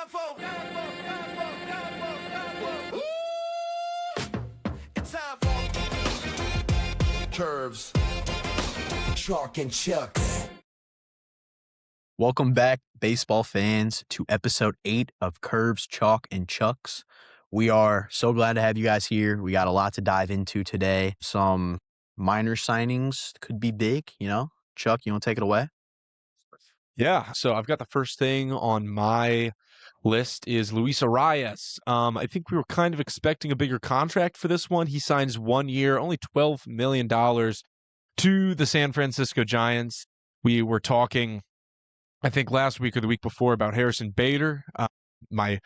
It's time for Curves, Chalk and Chucks. Welcome back, baseball fans, to episode 8 of Curves, Chalk, and Chucks. We are so glad to have you guys here. We got a lot to dive into today. Some minor signings could be big, you know. Chuck, you want to take it away? Yeah, so I've got the first thing on my list is Luis Arraez. I think we were kind of expecting a bigger contract for this one. He signs 1 year, only $12 million to the San Francisco Giants. We were talking, I think last week or the week before, about Harrison Bader, my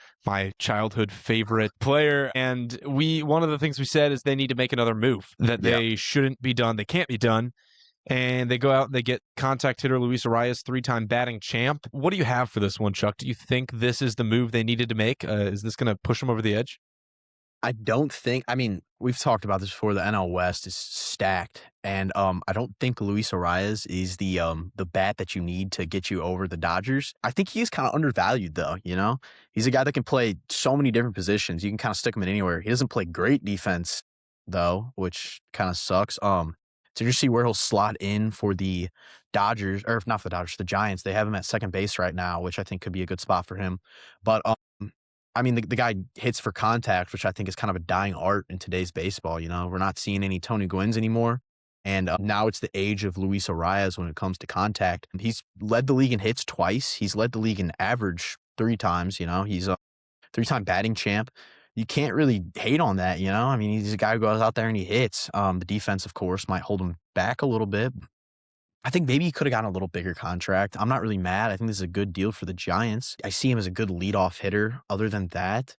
childhood favorite player. And one of the things we said is they need to make another move, that they shouldn't be done. They can't be done. And they go out and they get contact hitter Luis Arraez, 3-time batting champ. What do you have for this one, Chuck? Do you think this is the move they needed to make? Is this going to push them over the edge? I don't think, we've talked about this before. The NL West is stacked. And I don't think Luis Arraez is the bat that you need to get you over the Dodgers. I think he's kind of undervalued, though, you know? He's a guy that can play so many different positions. You can kind of stick him in anywhere. He doesn't play great defense, though, which kind of sucks. So you see where he'll slot in for the Dodgers, or if not for the Dodgers, the Giants. They have him at second base right now, which I think could be a good spot for him. But the guy hits for contact, which I think is kind of a dying art in today's baseball. You know, we're not seeing any Tony Gwynn's anymore. And now it's the age of Luis Arraez when it comes to contact. He's led the league in hits twice. He's led the league in average 3 times. You know, he's a 3-time batting champ. You can't really hate on that, you know? I mean, he's a guy who goes out there and he hits. The defense, of course, might hold him back a little bit. I think maybe he could have gotten a little bigger contract. I'm not really mad. I think this is a good deal for the Giants. I see him as a good leadoff hitter. Other than that,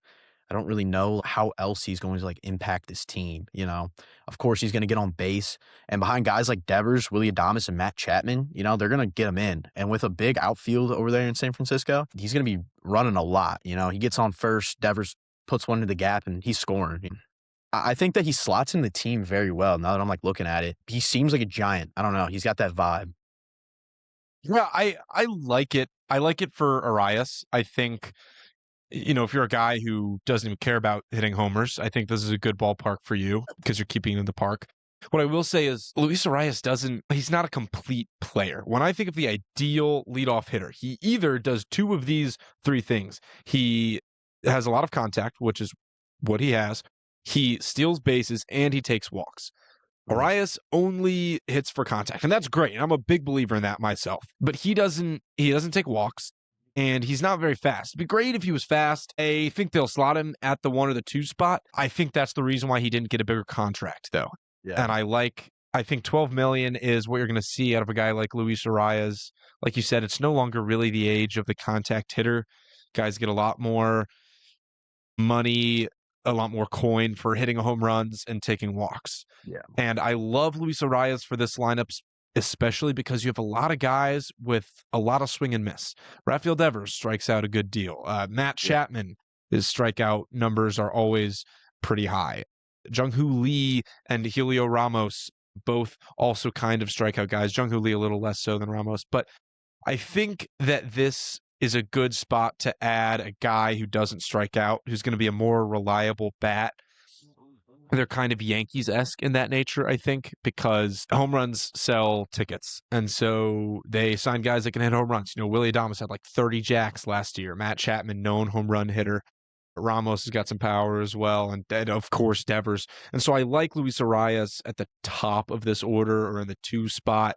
I don't really know how else he's going to impact this team, you know? Of course, he's going to get on base. And behind guys like Devers, Willie Adames, and Matt Chapman, you know, they're going to get him in. And with a big outfield over there in San Francisco, he's going to be running a lot. You know, he gets on first, Devers puts one into the gap, and he's scoring. I think that he slots in the team very well. Now that I'm looking at it, he seems like a Giant. I don't know. He's got that vibe. Yeah, I like it. I like it for Arraez. I think, you know, if you're a guy who doesn't even care about hitting homers, I think this is a good ballpark for you because you're keeping him in the park. What I will say is Luis Arraez he's not a complete player. When I think of the ideal leadoff hitter, he either does 2 of these 3 things. He has a lot of contact, which is what he has. He steals bases and he takes walks. Arraez only hits for contact, and that's great. I'm a big believer in that myself. But he doesn't take walks, and he's not very fast. It'd be great if he was fast. I think they'll slot him at the 1 or the 2 spot. I think that's the reason why he didn't get a bigger contract, though. Yeah. And I think $12 million is what you're going to see out of a guy like Luis Arraez. Like you said, it's no longer really the age of the contact hitter. Guys get a lot more money, a lot more coin for hitting home runs and taking walks. Yeah. And I love Luis Arraez for this lineup, especially because you have a lot of guys with a lot of swing and miss. Rafael Devers strikes out a good deal. Matt Chapman, his strikeout numbers are always pretty high. Jung-Hoo Lee and Helio Ramos, both also kind of strikeout guys. Jung-Hoo Lee a little less so than Ramos. But I think that this is a good spot to add a guy who doesn't strike out, who's going to be a more reliable bat. They're kind of Yankees-esque in that nature, I think, because home runs sell tickets. And so they sign guys that can hit home runs. You know, Willie Adames had 30 jacks last year. Matt Chapman, known home run hitter. Ramos has got some power as well. And of course, Devers. And so I like Luis Arraez at the top of this order or in the 2 spot.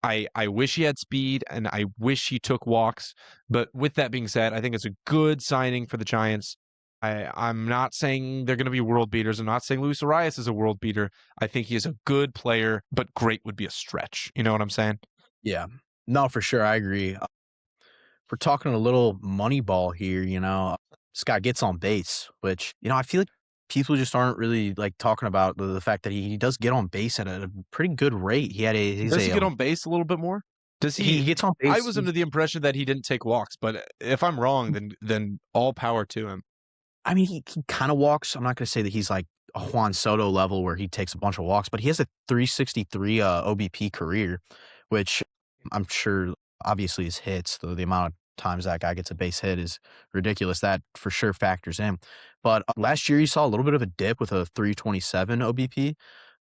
I wish he had speed, and I wish he took walks. But with that being said, I think it's a good signing for the Giants. I'm not saying they're going to be world beaters. I'm not saying Luis Arraez is a world beater. I think he is a good player, but great would be a stretch. You know what I'm saying? Yeah. No, for sure. I agree. We're talking a little money ball here, you know. This guy gets on base, which, you know, I feel like people just aren't really talking about the fact that he does get on base at a pretty good rate. Does he get on base a little bit more? Does he gets on base? I was under the impression that he didn't take walks, but if I'm wrong, then all power to him. I mean, he kind of walks. I'm not going to say that he's like a Juan Soto level where he takes a bunch of walks, but he has a 363 OBP career, which I'm sure obviously is hits, the amount of times that guy gets a base hit is ridiculous. That for sure factors in. But last year you saw a little bit of a dip with a 327 OBP.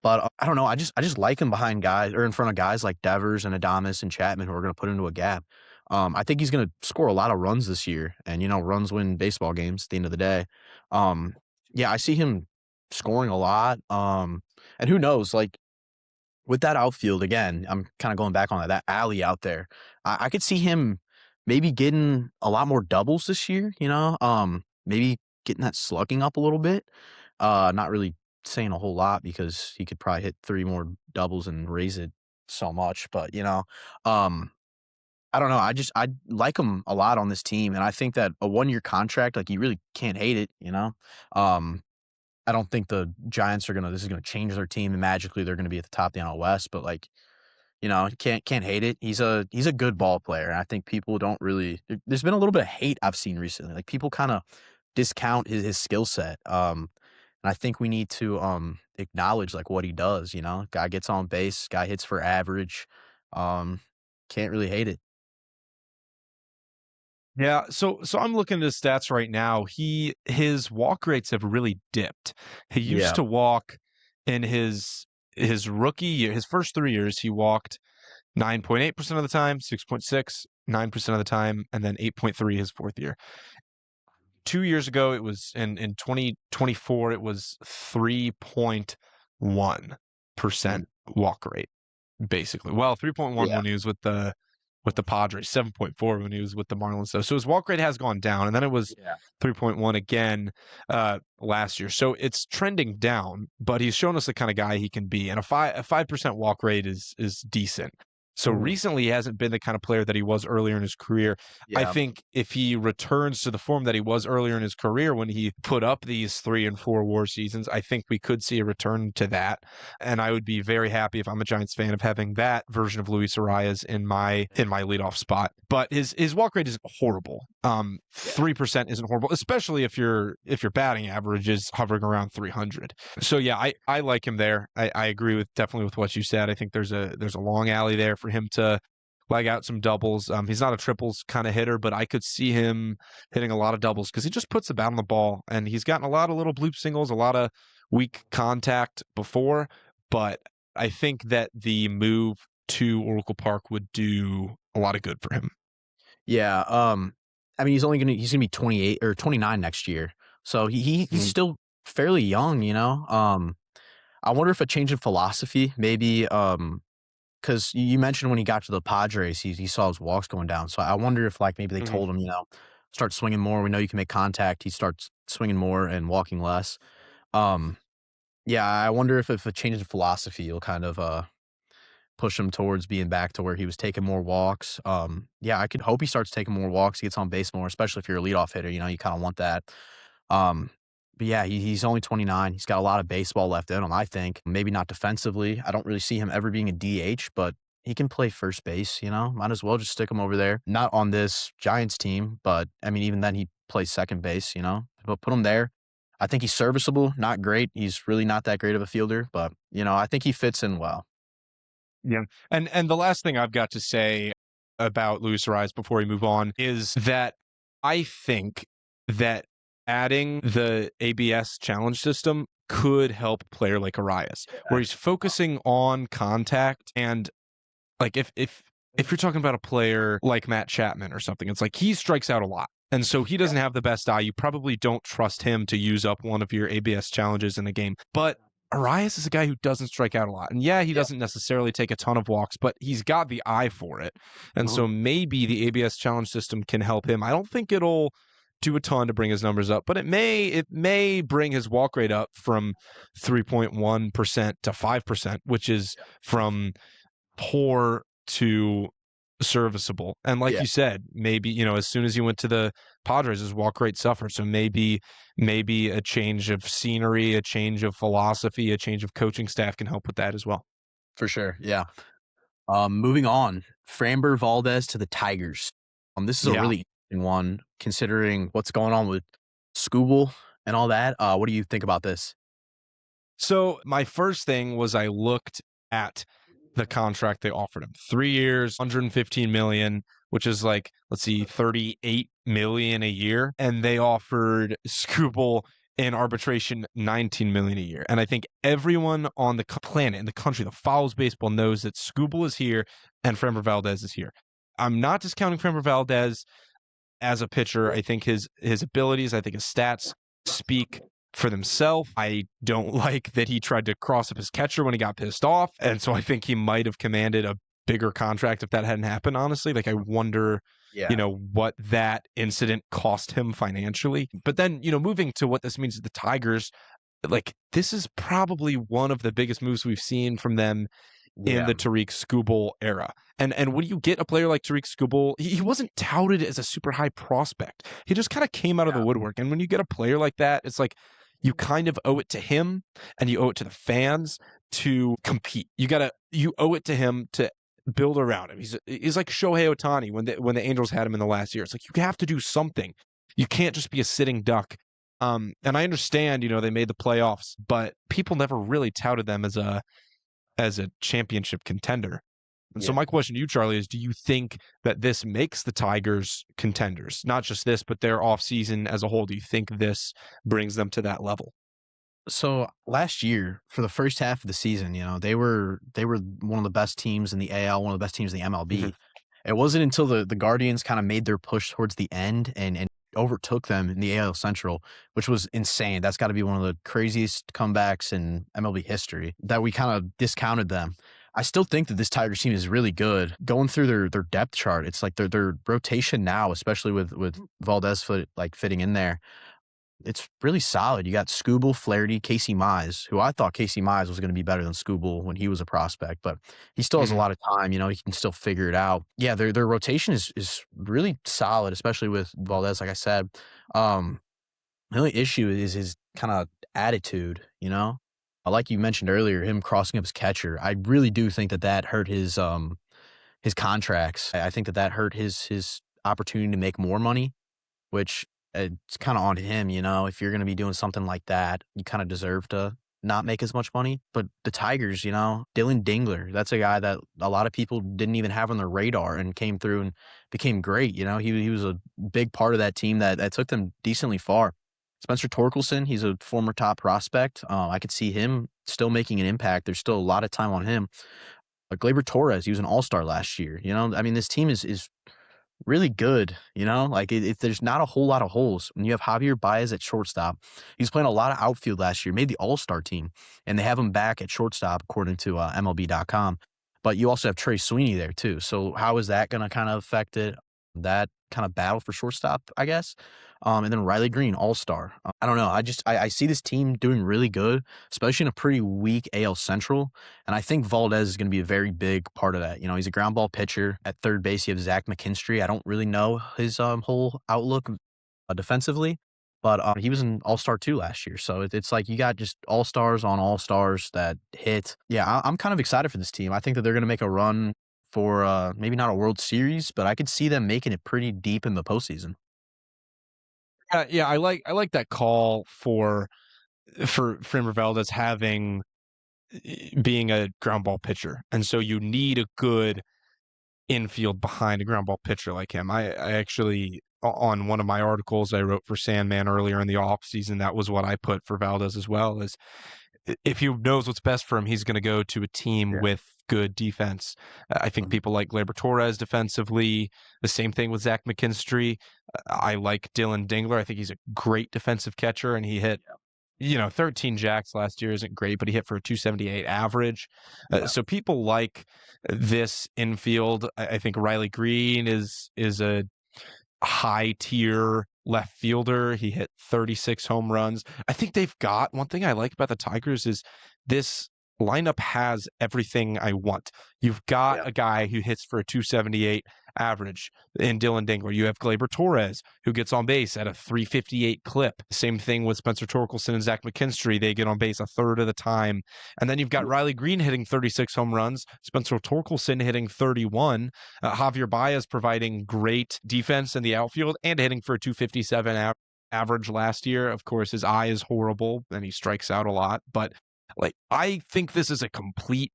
But I don't know. I just like him behind guys or in front of guys like Devers and Adames and Chapman who are going to put into a gap. I think he's going to score a lot of runs this year, and runs win baseball games at the end of the day. Um, yeah, I see him scoring a lot. And who knows? Like with that outfield again, I'm kind of going back on that alley out there. I could see him maybe getting a lot more doubles this year. Maybe getting that slugging up a little bit. Not really saying a whole lot because he could probably hit 3 more doubles and raise it so much. But I don't know. I like him a lot on this team, and I think that a 1-year contract, like you really can't hate it. Um, I don't think the Giants this is gonna change their team and magically they're gonna be at the top of the NL West, but like, you can't hate it. He's a good ball player. And I think people don't really there's been a little bit of hate I've seen recently. Like people kind of discount his skill set. And I think we need to acknowledge like what he does. Guy gets on base, guy hits for average. Um, can't really hate it. Yeah, so I'm looking at his stats right now. His walk rates have really dipped. He used Yeah. to walk in his rookie year, his first 3 years, he walked 9.8% of the time, 6.6, 9% of the time, and then 8.3 his fourth year. 2 years ago, it was in 2024, it was 3.1% walk rate, basically. Well, 3.1 Yeah. when he was with the Padres, 7.4 when he was with the Marlins. So his walk rate has gone down, and then it was Yeah. 3.1 again last year. So it's trending down, but he's shown us the kind of guy he can be, and a 5% walk rate is decent. So Mhm. recently, he hasn't been the kind of player that he was earlier in his career. I Yeah. think if he returns to the form that he was earlier in his career when he put up these 3 and 4 WAR seasons, I think we could see a return to that. And I would be very happy if I'm a Giants fan of having that version of Luis Arraez in my leadoff spot. But his walk rate isn't horrible. 3% isn't horrible, especially if your batting average is hovering around 300. So yeah, I like him there. I agree definitely with what you said. I think there's a long alley there for him to leg out some doubles. He's not a triples kind of hitter, but I could see him hitting a lot of doubles because he just puts the bat on the ball, and he's gotten a lot of little bloop singles, a lot of weak contact before. But I think that the move to Oracle Park would do a lot of good for him. Yeah. I mean, he's gonna be 28 or 29 next year, so he's still fairly young. I wonder if a change in philosophy, maybe, because you mentioned when he got to the Padres, he saw his walks going down. So I wonder if like maybe they Mhm. told him, start swinging more. We know you can make contact. He starts swinging more and walking less. Um, yeah, I wonder if a change in philosophy will kind of push him towards being back to where he was taking more walks. Yeah, I could hope he starts taking more walks, he gets on base more, especially if you're a leadoff hitter, you kind of want that. Um, but yeah, he's only 29. He's got a lot of baseball left in him, I think. Maybe not defensively. I don't really see him ever being a DH, but he can play first base. Might as well just stick him over there. Not on this Giants team, but I mean, even then he plays second base. But put him there. I think he's serviceable, not great. He's really not that great of a fielder, but I think he fits in well. Yeah. And the last thing I've got to say about Luis Arraez before we move on is that I think that adding the ABS challenge system could help a player like Arraez, where he's focusing on contact. And like if you're talking about a player like Matt Chapman or something, it's like he strikes out a lot. And so he doesn't have the best eye. You probably don't trust him to use up one of your ABS challenges in a game. But Arraez is a guy who doesn't strike out a lot. And yeah, he Yeah. doesn't necessarily take a ton of walks, but he's got the eye for it. And so maybe the ABS challenge system can help him. I don't think it'll do a ton to bring his numbers up, but it may bring his walk rate up from 3.1% to 5%, which is from poor to serviceable. And like Yeah. you said, maybe, as soon as he went to the Padres, his walk rate suffered. So maybe a change of scenery, a change of philosophy, a change of coaching staff can help with that as well. For sure. Yeah. Moving on, Framber Valdez to the Tigers. This is a Yeah. really interesting one considering what's going on with Scooble and all that. What do you think about this? So my first thing was I looked at the contract they offered him. 3 years, 115 million. which is like, let's see, $38 million a year. And they offered Skubal in arbitration $19 million a year. And I think everyone on the planet, in the country that follows baseball, knows that Skubal is here and Framber Valdez is here. I'm not discounting Framber Valdez as a pitcher. I think his abilities, I think his stats speak for themselves. I don't like that he tried to cross up his catcher when he got pissed off. And so I think he might have commanded a bigger contract if that hadn't happened, honestly. Like, I wonder, what that incident cost him financially. But then, moving to what this means to the Tigers, like, this is probably one of the biggest moves we've seen from them in the Tarik Skubal era. And when you get a player like Tarik Skubal, he wasn't touted as a super high prospect. He just kind of came out of the woodwork. And when you get a player like that, it's like you kind of owe it to him and you owe it to the fans to compete. You owe it to him to build around him. He's like Shohei Ohtani when the Angels had him in the last year. It's like you have to do something. You can't just be a sitting duck. And I understand, they made the playoffs, but people never really touted them as a championship contender. And so my question to you, Charlie, is do you think that this makes the Tigers contenders? Not just this, but their offseason as a whole. Do you think this brings them to that level? So last year, for the first half of the season, they were one of the best teams in the AL, one of the best teams in the MLB. Mm-hmm. It wasn't until the Guardians kind of made their push towards the end and overtook them in the AL Central, which was insane. That's got to be one of the craziest comebacks in MLB history, that we kind of discounted them. I still think that this Tigers team is really good. Going through their depth chart, it's like their rotation now, especially with Valdez fitting in there, it's really solid. You got Skubal, Flaherty, Casey Mize, who I thought Casey Mize was going to be better than Skubal when he was a prospect, but he still has a lot of time. He can still figure it out. Yeah, their rotation is really solid, especially with Valdez, like I said. The only issue is his kind of attitude, Like you mentioned earlier, him crossing up his catcher. I really do think that hurt his contracts. I think that hurt his opportunity to make more money, which it's kind of on him, if you're going to be doing something like that, you kind of deserve to not make as much money. But the Tigers, Dylan Dingler, that's a guy that a lot of people didn't even have on their radar and came through and became great. He was a big part of that team that took them decently far. Spencer Torkelson, he's a former top prospect. I could see him still making an impact. There's still a lot of time on him. Gleyber Torres, he was an all-star last year. This team is really good, there's not a whole lot of holes. When you have Javier Baez at shortstop, he's playing a lot of outfield last year, made the all-star team, and they have him back at shortstop according to MLB.com. But you also have Trey Sweeney there too. So how is that going to kind of affect it? That kind of battle for shortstop, I guess. And then Riley Green, all-star. I don't know. I see this team doing really good, especially in a pretty weak AL Central. And I think Valdez is going to be a very big part of that. He's a ground ball pitcher. At third base, you have Zach McKinstry. I don't really know his whole outlook defensively, but he was an all-star too last year. So it's like you got just all-stars on all-stars that hit. Yeah, I'm kind of excited for this team. I think that they're going to make a run for maybe not a World Series, but I could see them making it pretty deep in the postseason. Yeah, I like that call for Framber Valdez being a ground ball pitcher, and so you need a good infield behind a ground ball pitcher like him. I actually, on one of my articles I wrote for Sandman earlier in the offseason, that was what I put for Valdez as well. Is if he knows what's best for him, he's going to go to a team with good defense. I think people like Gleyber Torres defensively. The same thing with Zach McKinstry. I like Dylan Dingler. I think he's a great defensive catcher, and he hit 13 jacks last year isn't great, but he hit for a 278 average. So people like this infield. I think Riley Green is a high tier left fielder. He hit 36 home runs. I think they've got one thing I like about the Tigers is this lineup has everything I want. You've got a guy who hits for a 278 average in Dylan Dingler. You have Gleyber Torres, who gets on base at a 358 clip. Same thing with Spencer Torkelson and Zach McKinstry. They get on base a third of the time. And then you've got Riley Green hitting 36 home runs, Spencer Torkelson hitting 31, Javier Baez providing great defense in the outfield and hitting for a 257 average last year. Of course, his eye is horrible and he strikes out a lot, but I think this is a complete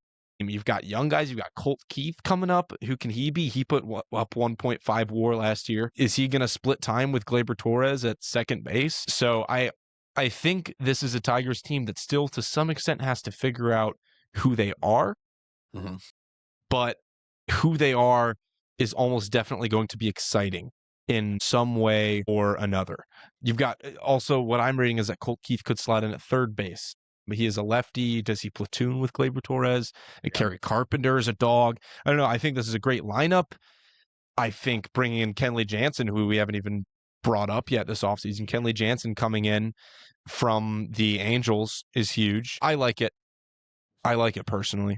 You've got young guys. You've got Colt Keith coming up. Who can he be? He put up 1.5 WAR last year. Is he going to split time with Gleyber Torres at second base? So I think this is a Tigers team that still, to some extent, has to figure out who they are. Mhm. But who they are is almost definitely going to be exciting in some way or another. You've got also what I'm reading is that Colt Keith could slide in at third base. But he is a lefty. Does he platoon with Gleyber Torres? And Kerry Carpenter is a dog. I don't know. I think this is a great lineup. I think bringing in Kenley Jansen, who we haven't even brought up yet this offseason, Kenley Jansen coming in from the Angels is huge. I like it. I like it personally.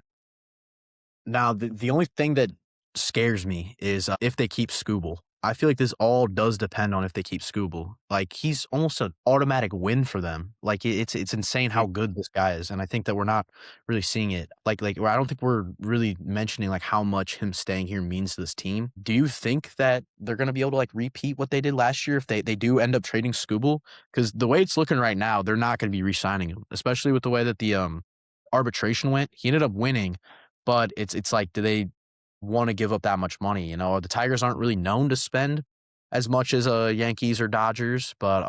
Now, the only thing that scares me is if they keep Skubal. I feel like this all does depend on if they keep Skubal. Like, he's almost an automatic win for them. Like, it's insane how good this guy is, and I think that we're not really seeing it. Like I don't think we're really mentioning, like, how much him staying here means to this team. Do you think that they're going to be able to, like, repeat what they did last year if they do end up trading Skubal? Because the way it's looking right now, they're not going to be re-signing him, especially with the way that the arbitration went. He ended up winning, but it's like, do they want to give up that much money? You know, the Tigers aren't really known to spend as much as Yankees or Dodgers, but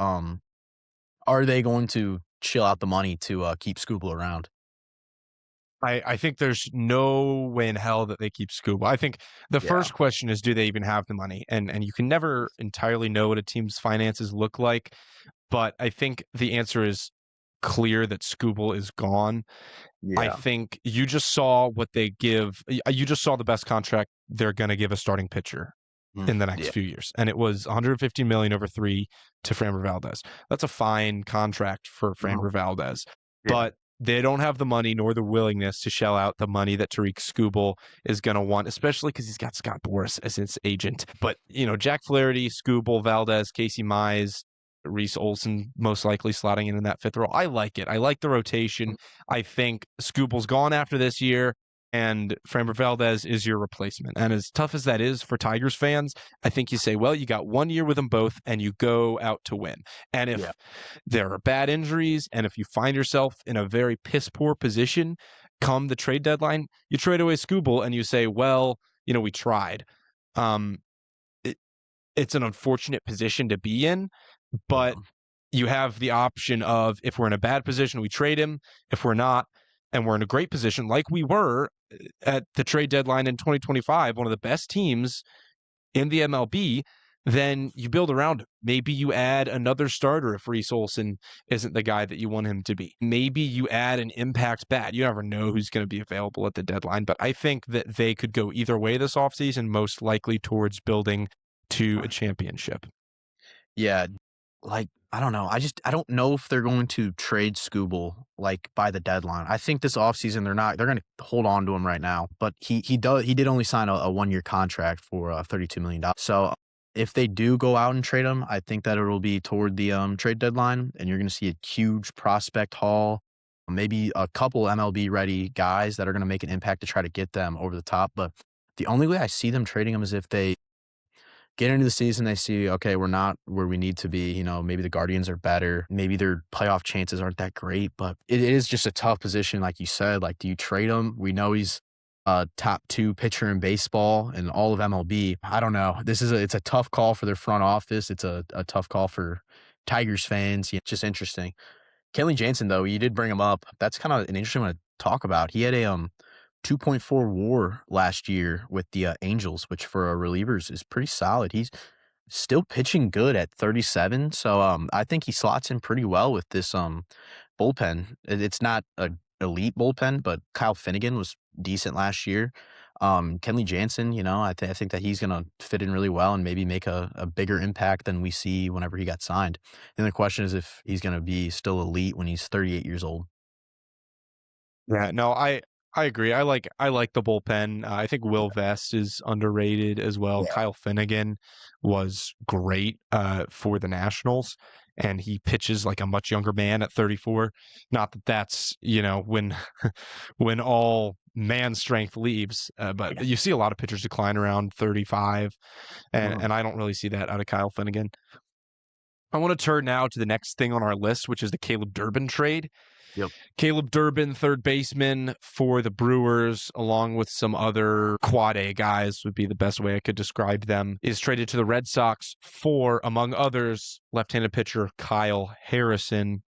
are they going to chill out the money to keep Skubal around? I think there's no way in hell that they keep Skubal. I think the first question is, do they even have the money? And you can never entirely know what a team's finances look like, but I think the answer is clear that Skubal is gone. I think you just saw what they give. You just saw the best contract they're going to give a starting pitcher in the next few years, and it was $150 million over 3 to Framber Valdez. That's a fine contract for Framber Valdez, but they don't have the money nor the willingness to shell out the money that Tariq Skubal is going to want, especially because he's got Scott Boras as his agent. But Jack Flaherty, Skubal, Valdez, Casey Mize, Reese Olson most likely slotting in that fifth role. I like it. I like the rotation. I think Skubal's gone after this year, and Framber Valdez is your replacement. And as tough as that is for Tigers fans, I think you say, well, you got 1 year with them both, and you go out to win. And if there are bad injuries, and if you find yourself in a very piss-poor position come the trade deadline, you trade away Skubal, and you say, well, we tried. It's an unfortunate position to be in, but you have the option of, if we're in a bad position, we trade him. If we're not, and we're in a great position, like we were at the trade deadline in 2025, one of the best teams in the MLB, then you build around him. Maybe you add another starter if Reese Olson isn't the guy that you want him to be. Maybe you add an impact bat. You never know who's going to be available at the deadline, but I think that they could go either way this offseason, most likely towards building to a championship. Yeah, like, I don't know. I don't know if they're going to trade Skubal like by the deadline. I think this offseason they're going to hold on to him right now. But he did only sign a 1-year contract for $32 million. So if they do go out and trade him, I think that it'll be toward the trade deadline, and you're going to see a huge prospect haul, maybe a couple MLB ready guys that are going to make an impact to try to get them over the top. But the only way I see them trading him is if they get into the season, they see, okay, we're not where we need to be. Maybe the Guardians are better. Maybe their playoff chances aren't that great, but it is just a tough position. Like you said, like, do you trade him? We know he's a top 2 pitcher in baseball and all of MLB. I don't know. It's a tough call for their front office. It's a tough call for Tigers fans. It's just interesting. Kenley Jansen, though, you did bring him up. That's kind of an interesting one to talk about. He had a 2.4 WAR last year with the Angels, which for relievers is pretty solid. He's still pitching good at 37, so I think he slots in pretty well with this bullpen. It's not an elite bullpen, but Kyle Finnegan was decent last year. Kenley Jansen, I think that he's going to fit in really well and maybe make a bigger impact than we see whenever he got signed. And the question is if he's going to be still elite when he's 38 years old. Yeah, no, I agree. I like the bullpen. I think Will Vest is underrated as well. Yeah. Kyle Finnegan was great for the Nationals, and he pitches like a much younger man at 34. Not that that's when all man strength leaves, but you see a lot of pitchers decline around 35, and I don't really see that out of Kyle Finnegan. I want to turn now to the next thing on our list, which is the Caleb Durbin trade. Yep. Caleb Durbin, third baseman for the Brewers, along with some other quad A guys, would be the best way I could describe them, is traded to the Red Sox for, among others, left-handed pitcher Kyle Harrison.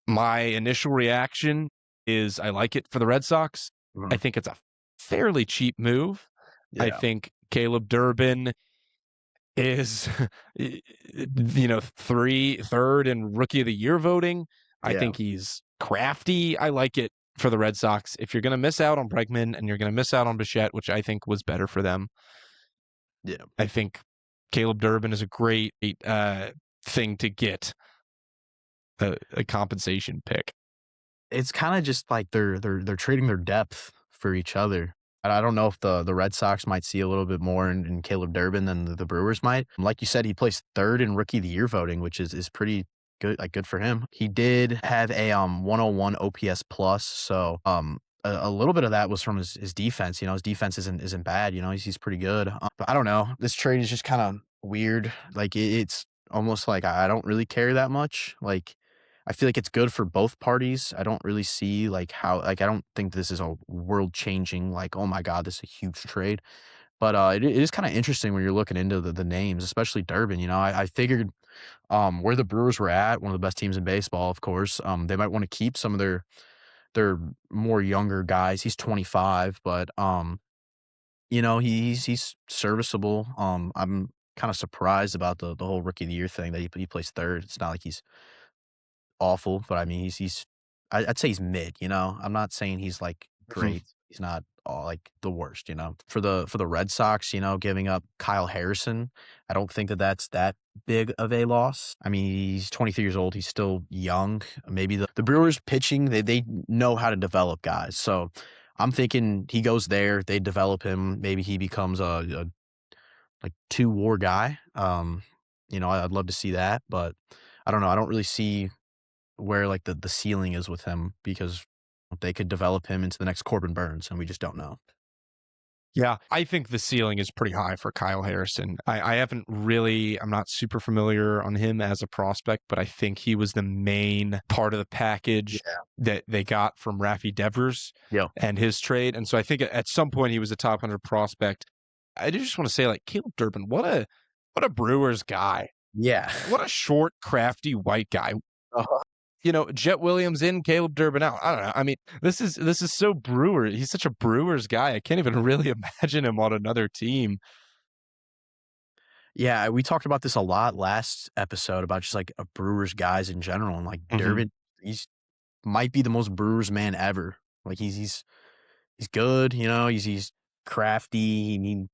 My initial reaction is I like it for the Red Sox. I think it's a fairly cheap move. Yeah. I think Caleb Durbin is, third in Rookie of the Year voting. I think he's crafty. I like it for the Red Sox. If you're going to miss out on Bregman and you're going to miss out on Bichette, which I think was better for them, I think Caleb Durbin is a great thing to get a compensation pick. It's kind of just like they're trading their depth for each other. I don't know if the Red Sox might see a little bit more in Caleb Durbin than the Brewers might. Like you said, he placed third in Rookie of the Year voting, which is pretty good, like good for him. He did have a 101 OPS plus, so a little bit of that was from his defense. His defense isn't bad. He's pretty good. But I don't know. This trade is just kind of weird. Like it's almost like I don't really care that much. Like I feel like it's good for both parties. I don't really see how I don't think this is a world changing, like, oh my God, this is a huge trade. But it is kind of interesting when you're looking into the names, especially Durbin. I figured where the Brewers were at, one of the best teams in baseball, of course, they might want to keep some of their more younger guys. He's 25, but he's serviceable. I'm kind of surprised about the whole Rookie of the Year thing that he placed third. It's not like he's awful, but I mean, I'd say he's mid. I'm not saying he's like great. He's not like the worst. For the Red Sox, giving up Kyle Harrison, I don't think that's that big of a loss. I mean, he's 23 years old. He's still young. Maybe the Brewers pitching, they know how to develop guys. So I'm thinking he goes there, they develop him. Maybe he becomes a like 2-WAR guy. I'd love to see that, but I don't know. I don't really see where like the ceiling is with him, because they could develop him into the next Corbin Burns, and we just don't know. Yeah, I think the ceiling is pretty high for Kyle Harrison. I'm not super familiar on him as a prospect, but I think he was the main part of the package that they got from Rafi Devers and his trade. And so I think at some point he was a top 100 prospect. I do just want to say, like, Caleb Durbin, what a Brewers guy. Yeah. What a short, crafty white guy. Jet Williams in, Caleb Durbin out. I don't know. I mean, this is so Brewer. He's such a Brewers guy. I can't even really imagine him on another team. Yeah, we talked about this a lot last episode about just like a Brewers guys in general, and like Durbin, he's might be the most Brewers man ever. Like he's good, he's crafty.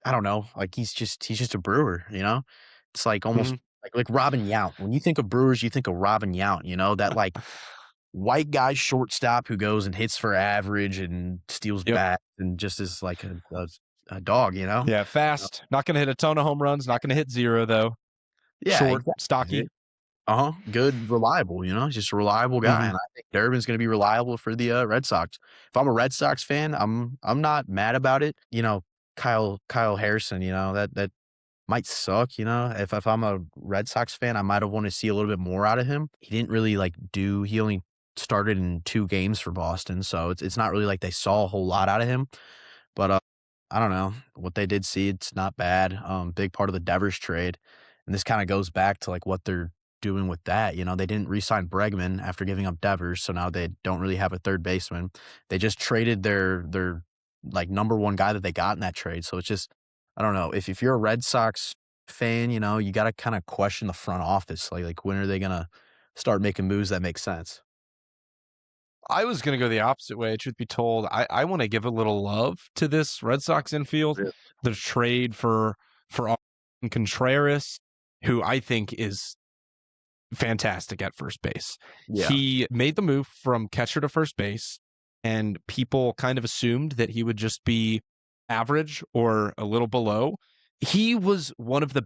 I don't know, like he's just a Brewer. It's like almost. Like Robin Yount. When you think of Brewers, you think of Robin Yount, that like white guy shortstop who goes and hits for average and steals bats and just is like a dog, Yeah, fast. Not going to hit a ton of home runs. Not going to hit zero, though. Yeah. Short, stocky. Good, reliable, He's just a reliable guy. And I think Durbin's going to be reliable for the Red Sox. If I'm a Red Sox fan, I'm not mad about it. Kyle Harrison, that might suck, if I'm a Red Sox fan, I might have wanted to see a little bit more out of him. He didn't really he only started in 2 games for Boston, so it's not really like they saw a whole lot out of him. But I don't know what they did see. It's not bad. Big part of the Devers trade, and this kind of goes back to like what they're doing with that. They didn't re-sign Bregman after giving up Devers, so now they don't really have a third baseman. They just traded their like number 1 guy that they got in that trade. So it's just, I don't know. If you're a Red Sox fan, you got to kind of question the front office. Like when are they going to start making moves that make sense? I was going to go the opposite way, truth be told. I want to give a little love to this Red Sox infield. Yeah. The trade for Austin Contreras, who I think is fantastic at first base. Yeah. He made the move from catcher to first base, and people kind of assumed that he would just be average or a little below. He was one of the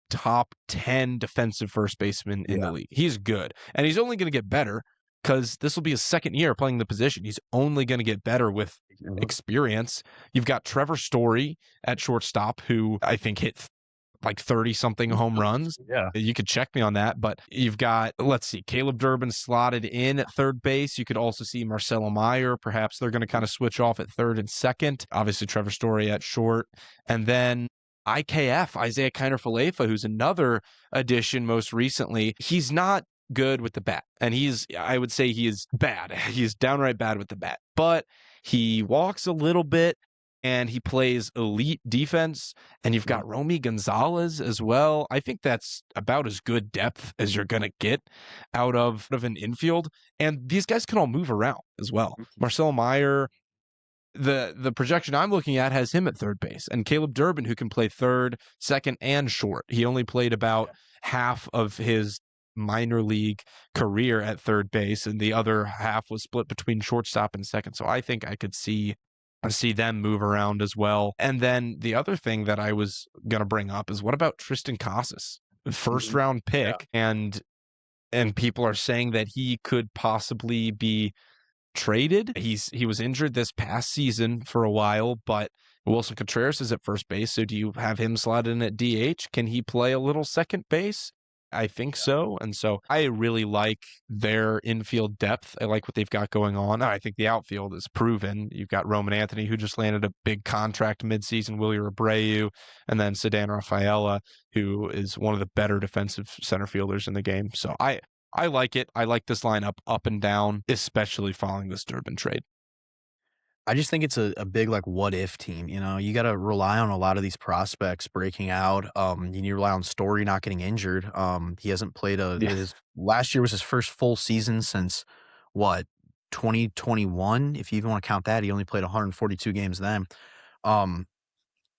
top 10 defensive first basemen in the league. He's good. And he's only going to get better because this will be his second year playing the position. He's only going to get better with experience. You've got Trevor Story at shortstop, who I think hit like 30 something home runs. Yeah. You could check me on that, but you've got, let's see, Caleb Durbin slotted in at third base. You could also see Marcelo Meyer. Perhaps they're going to kind of switch off at third and second. Obviously, Trevor Story at short. And then IKF, Isaiah Kiner-Falefa, who's another addition most recently. He's not good with the bat. And I would say he is bad. He's downright bad with the bat. But he walks a little bit and he plays elite defense. And you've got Romy Gonzalez as well. I think that's about as good depth as you're going to get out of an infield. And these guys can all move around as well. Marcelo Meyer, the projection I'm looking at has him at third base, and Caleb Durbin, who can play third, second, and short. He only played about half of his minor league career at third base, and the other half was split between shortstop and second. So I think I could see them move around as well. And then the other thing that I was going to bring up is, what about Tristan Casas? First round pick, and people are saying that he could possibly be traded. He was injured this past season for a while, but Wilson Contreras is at first base. So do you have him slotted in at DH? Can he play a little second base? I think so. And so I really like their infield depth. I like what they've got going on. I think the outfield is proven. You've got Roman Anthony, who just landed a big contract midseason, Willie Abreu, and then Ceddanne Rafaela, who is one of the better defensive center fielders in the game. So I like it. I like this lineup up and down, especially following this Durbin trade. I just think it's a big, like, what if team, you know? You gotta rely on a lot of these prospects breaking out. You need to rely on Story not getting injured. He hasn't played his last year was his first full season since, what, 2021? If you even wanna count that, he only played 142 games then. Um,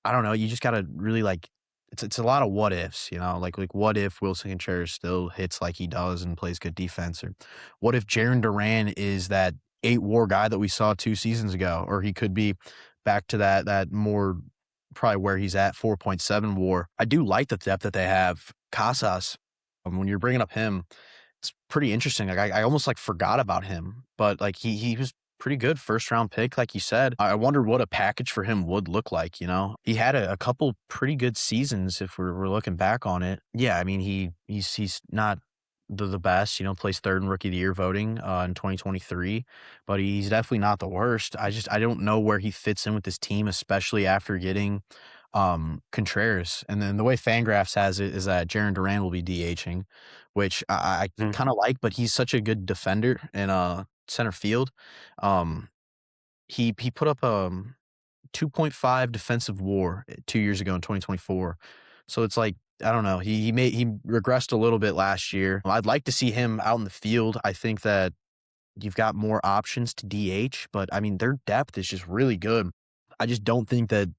I don't know, you just gotta really, like, it's a lot of what ifs, you know? Like, what if Wilson Contreras still hits like he does and plays good defense? Or what if Jarren Duran is that 8 WAR guy that we saw 2 seasons ago? Or he could be back to that more probably where he's at, 4.7 WAR. I do like the depth that they have. Casas, when you're bringing up him, it's pretty interesting. Like, I almost, like, forgot about him, but, like, he was pretty good first round pick, like you said. I wonder what a package for him would look like, you know? He had a couple pretty good seasons if we're looking back on it. Yeah, I mean, he's not the best, you know, placed third in Rookie of the Year voting in 2023, but he's definitely not the worst. I don't know where he fits in with this team, especially after getting Contreras. And then the way Fangraphs has it is that Jarren Duran will be DHing, which I kind of like, but he's such a good defender in center field. He put up 2.5 defensive WAR 2 years ago in 2024. So it's like, I don't know. He regressed a little bit last year. I'd like to see him out in the field. I think that you've got more options to DH, but I mean, their depth is just really good. I just don't think that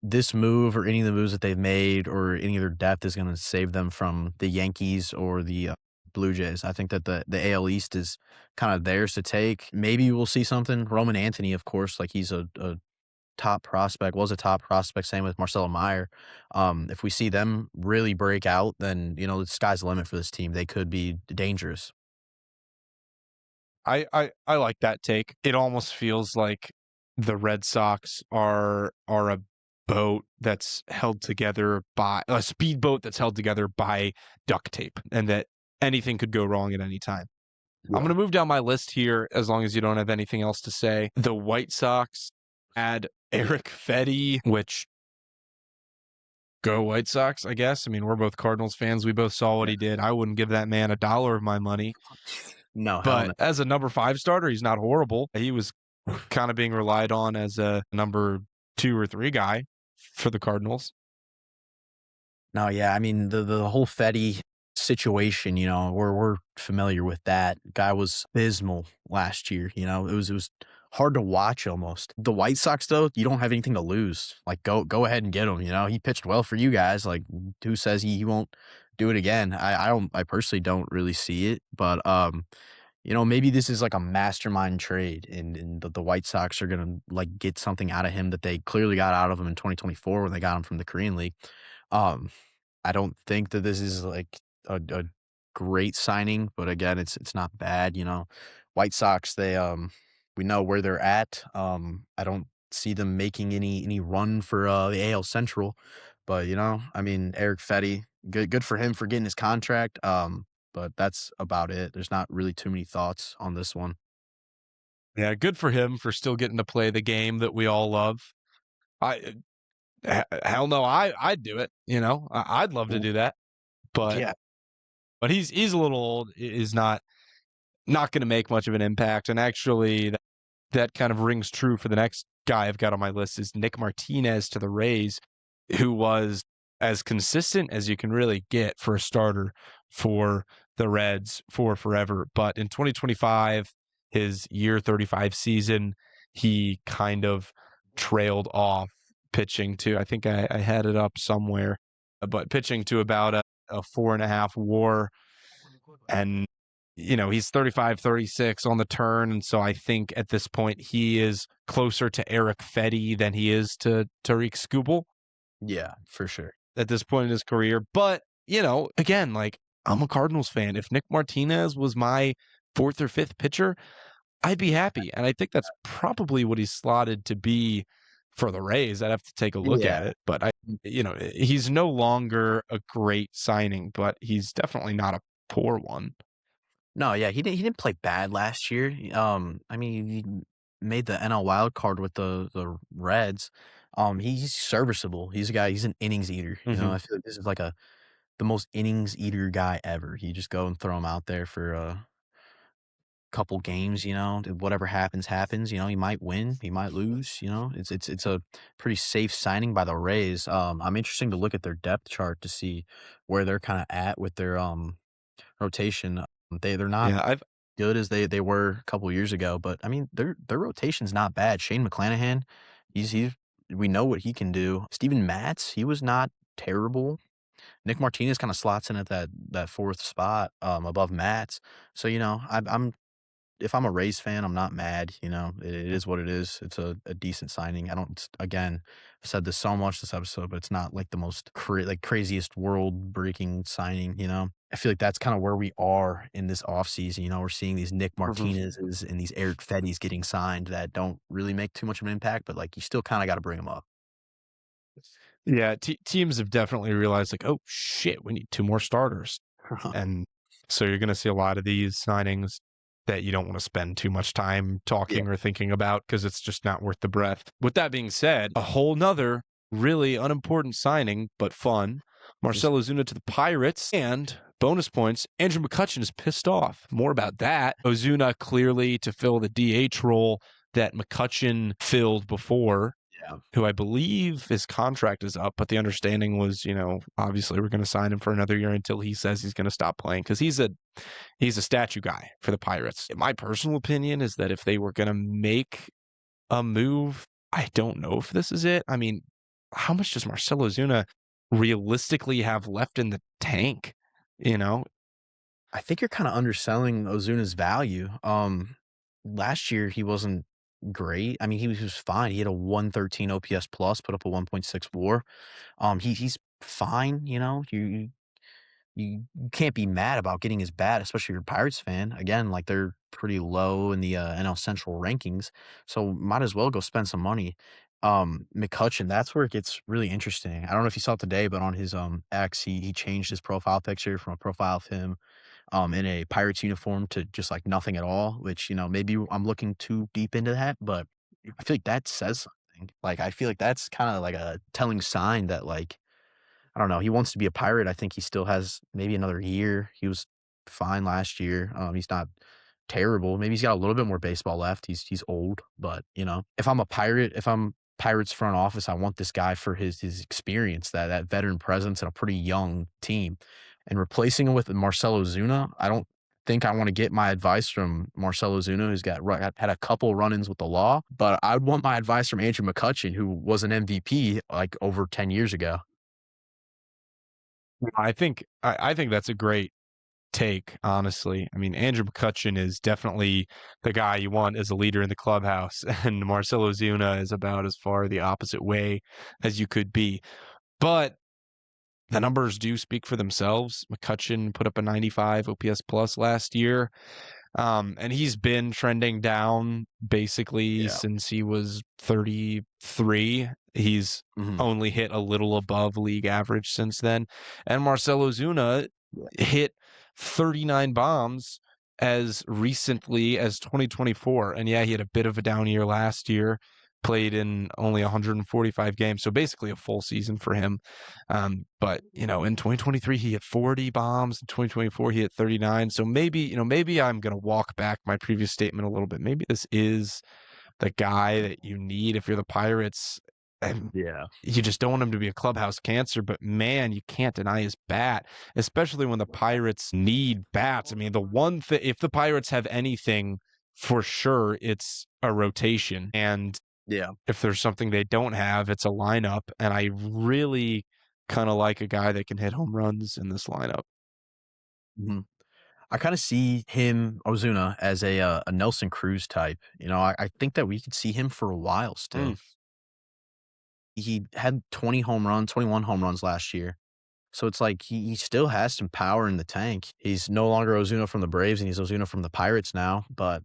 this move or any of the moves that they've made or any of their depth is going to save them from the Yankees or the Blue Jays. I think that the AL East is kind of theirs to take. Maybe we'll see something. Roman Anthony, of course, like, he's a top prospect, was a top prospect. Same with Marcelo Meyer. If we see them really break out, then, you know, the sky's the limit for this team. They could be dangerous. I like that take. It almost feels like the Red Sox are a boat that's held together by a speedboat that's held together by duct tape, and that anything could go wrong at any time. I'm going to move down my list here as long as you don't have anything else to say. The White Sox add Eric Fetty, which, go White Sox, I guess. I mean, we're both Cardinals fans. We both saw what he did. I wouldn't give that man $1 of my money. No, but as a number 5 starter, he's not horrible. He was kind of being relied on as a number 2 or 3 guy for the Cardinals. No, yeah, I mean, the whole Fetty situation, you know, we're familiar with that. Guy was abysmal last year, you know. It was hard to watch almost. The White Sox, though, you don't have anything to lose. Like, go ahead and get him, you know. He pitched well for you guys. Like, who says he won't do it again? I personally don't really see it, but you know, maybe this is like a mastermind trade, and the White Sox are gonna, like, get something out of him that they clearly got out of him in 2024 when they got him from the Korean League. I don't think that this is like a great signing, but again, it's not bad, you know. White Sox, they we know where they're at. I don't see them making any run for the AL Central. But I mean, Eric Fetty, good for him for getting his contract. But that's about it. There's not really too many thoughts on this one. Yeah, good for him for still getting to play the game that we all love. I hell no, I'd do it. I'd love to do that. But Yeah, he's a little old. Is not going to make much of an impact. And actually, that kind of rings true for the next guy I've got on my list is Nick Martinez to the Rays, who was as consistent as you can really get for a starter for the Reds for forever. But in 2025, his year 35 season, he kind of trailed off pitching to, I think I had it up somewhere, but pitching to about a 4.5 WAR. And he's 35, 36 on the turn. And so I think at this point he is closer to Eric Fetty than he is to Tariq Skubal yeah, for sure. at this point in his career. But, again, like I'm a Cardinals fan. If Nick Martinez was my fourth or fifth pitcher, I'd be happy. And I think that's probably what he's slotted to be for the Rays. I'd have to take a look at Yeah. it. But he's no longer a great signing, but he's definitely not a poor one. No, yeah, he didn't play bad last year. I mean, he made the NL wild card with the Reds. He's serviceable. He's a guy. He's an innings eater. I feel like this is like the most innings eater guy ever. You just go and throw him out there for a couple games. Whatever happens, happens. He might win, he might lose. It's a pretty safe signing by the Rays. I'm interesting to look at their depth chart to see where they're kind of at with their rotation. They're not Yeah, I've good as they were a couple years ago, but I mean their rotation's not bad. Shane McClanahan, he's we know what he can do. Steven Matz, he was not terrible. Nick Martinez kind of slots in at that fourth spot above Matz. So I'm if I'm a Rays fan, I'm not mad. It is what it is. It's a decent signing. I don't again I've said this so much this episode, but it's not like the most craziest world breaking signing. I feel like that's kind of where we are in this offseason. We're seeing these Nick Martinez's and these Eric Fetty's getting signed that don't really make too much of an impact, but like you still kind of got to bring them up. Yeah, teams have definitely realized like, oh shit, we need two more starters. And so you're going to see a lot of these signings that you don't want to spend too much time talking or thinking about because it's just not worth the breath. With that being said, a whole nother really unimportant signing, but fun. Marcell Ozuna to the Pirates, and bonus points, Andrew McCutchen is pissed off. More about that. Ozuna clearly to fill the DH role that McCutchen filled before. Yeah. Who I believe his contract is up, but the understanding was, obviously we're going to sign him for another year until he says he's going to stop playing because he's a statue guy for the Pirates. My personal opinion is that if they were going to make a move, I don't know if this is it. I mean, how much does Marcell Ozuna realistically have left in the tank? I think you're kind of underselling Ozuna's value. Last year he wasn't great. I mean, he was fine. He had a 113 OPS plus, put up a 1.6 WAR. He's fine. You can't be mad about getting his bat, especially if you're a Pirates fan. Again, like they're pretty low in the NL Central rankings, so might as well go spend some money. McCutchen, that's where it gets really interesting. I don't know if you saw it today, but on his X, he changed his profile picture from a profile of him in a Pirates uniform to just like nothing at all, which, maybe I'm looking too deep into that, but I feel like that says something. Like, I feel like that's kind of like a telling sign that like, I don't know, he wants to be a Pirate. I think he still has maybe another year. He was fine last year. He's not terrible. Maybe he's got a little bit more baseball left. He's old, but if I'm a Pirate, if I'm Pirates front office, I want this guy for his experience, that veteran presence and a pretty young team. And replacing him with Marcell Ozuna, I don't think I want to get my advice from Marcell Ozuna, who's had a couple run-ins with the law, but I would want my advice from Andrew McCutchen, who was an MVP like over 10 years ago. I think that's a great take, honestly. I mean, Andrew McCutchen is definitely the guy you want as a leader in the clubhouse, and Marcell Ozuna is about as far the opposite way as you could be. But the numbers do speak for themselves. McCutchen put up a 95 OPS plus last year. And he's been trending down basically Yeah. since he was 33. He's Mhm. only hit a little above league average since then. And Marcell Ozuna hit 39 bombs as recently as 2024. And yeah, he had a bit of a down year last year, played in only 145 games. So basically a full season for him. But in 2023 he hit 40 bombs. In 2024 he hit 39. So maybe I'm gonna walk back my previous statement a little bit. Maybe this is the guy that you need if you're the Pirates. And Yeah. you just don't want him to be a clubhouse cancer, but man, you can't deny his bat, especially when the Pirates need bats. I mean, the one thing, if the Pirates have anything for sure, it's a rotation. And Yeah. if there's something they don't have, it's a lineup. And I really kind of like a guy that can hit home runs in this lineup. Mhm. I kind of see him, Ozuna, as a Nelson Cruz type. I think that we could see him for a while Mm. still. He had 20 home runs, 21 home runs last year. So it's like he still has some power in the tank. He's no longer Ozuna from the Braves, and he's Ozuna from the Pirates now. But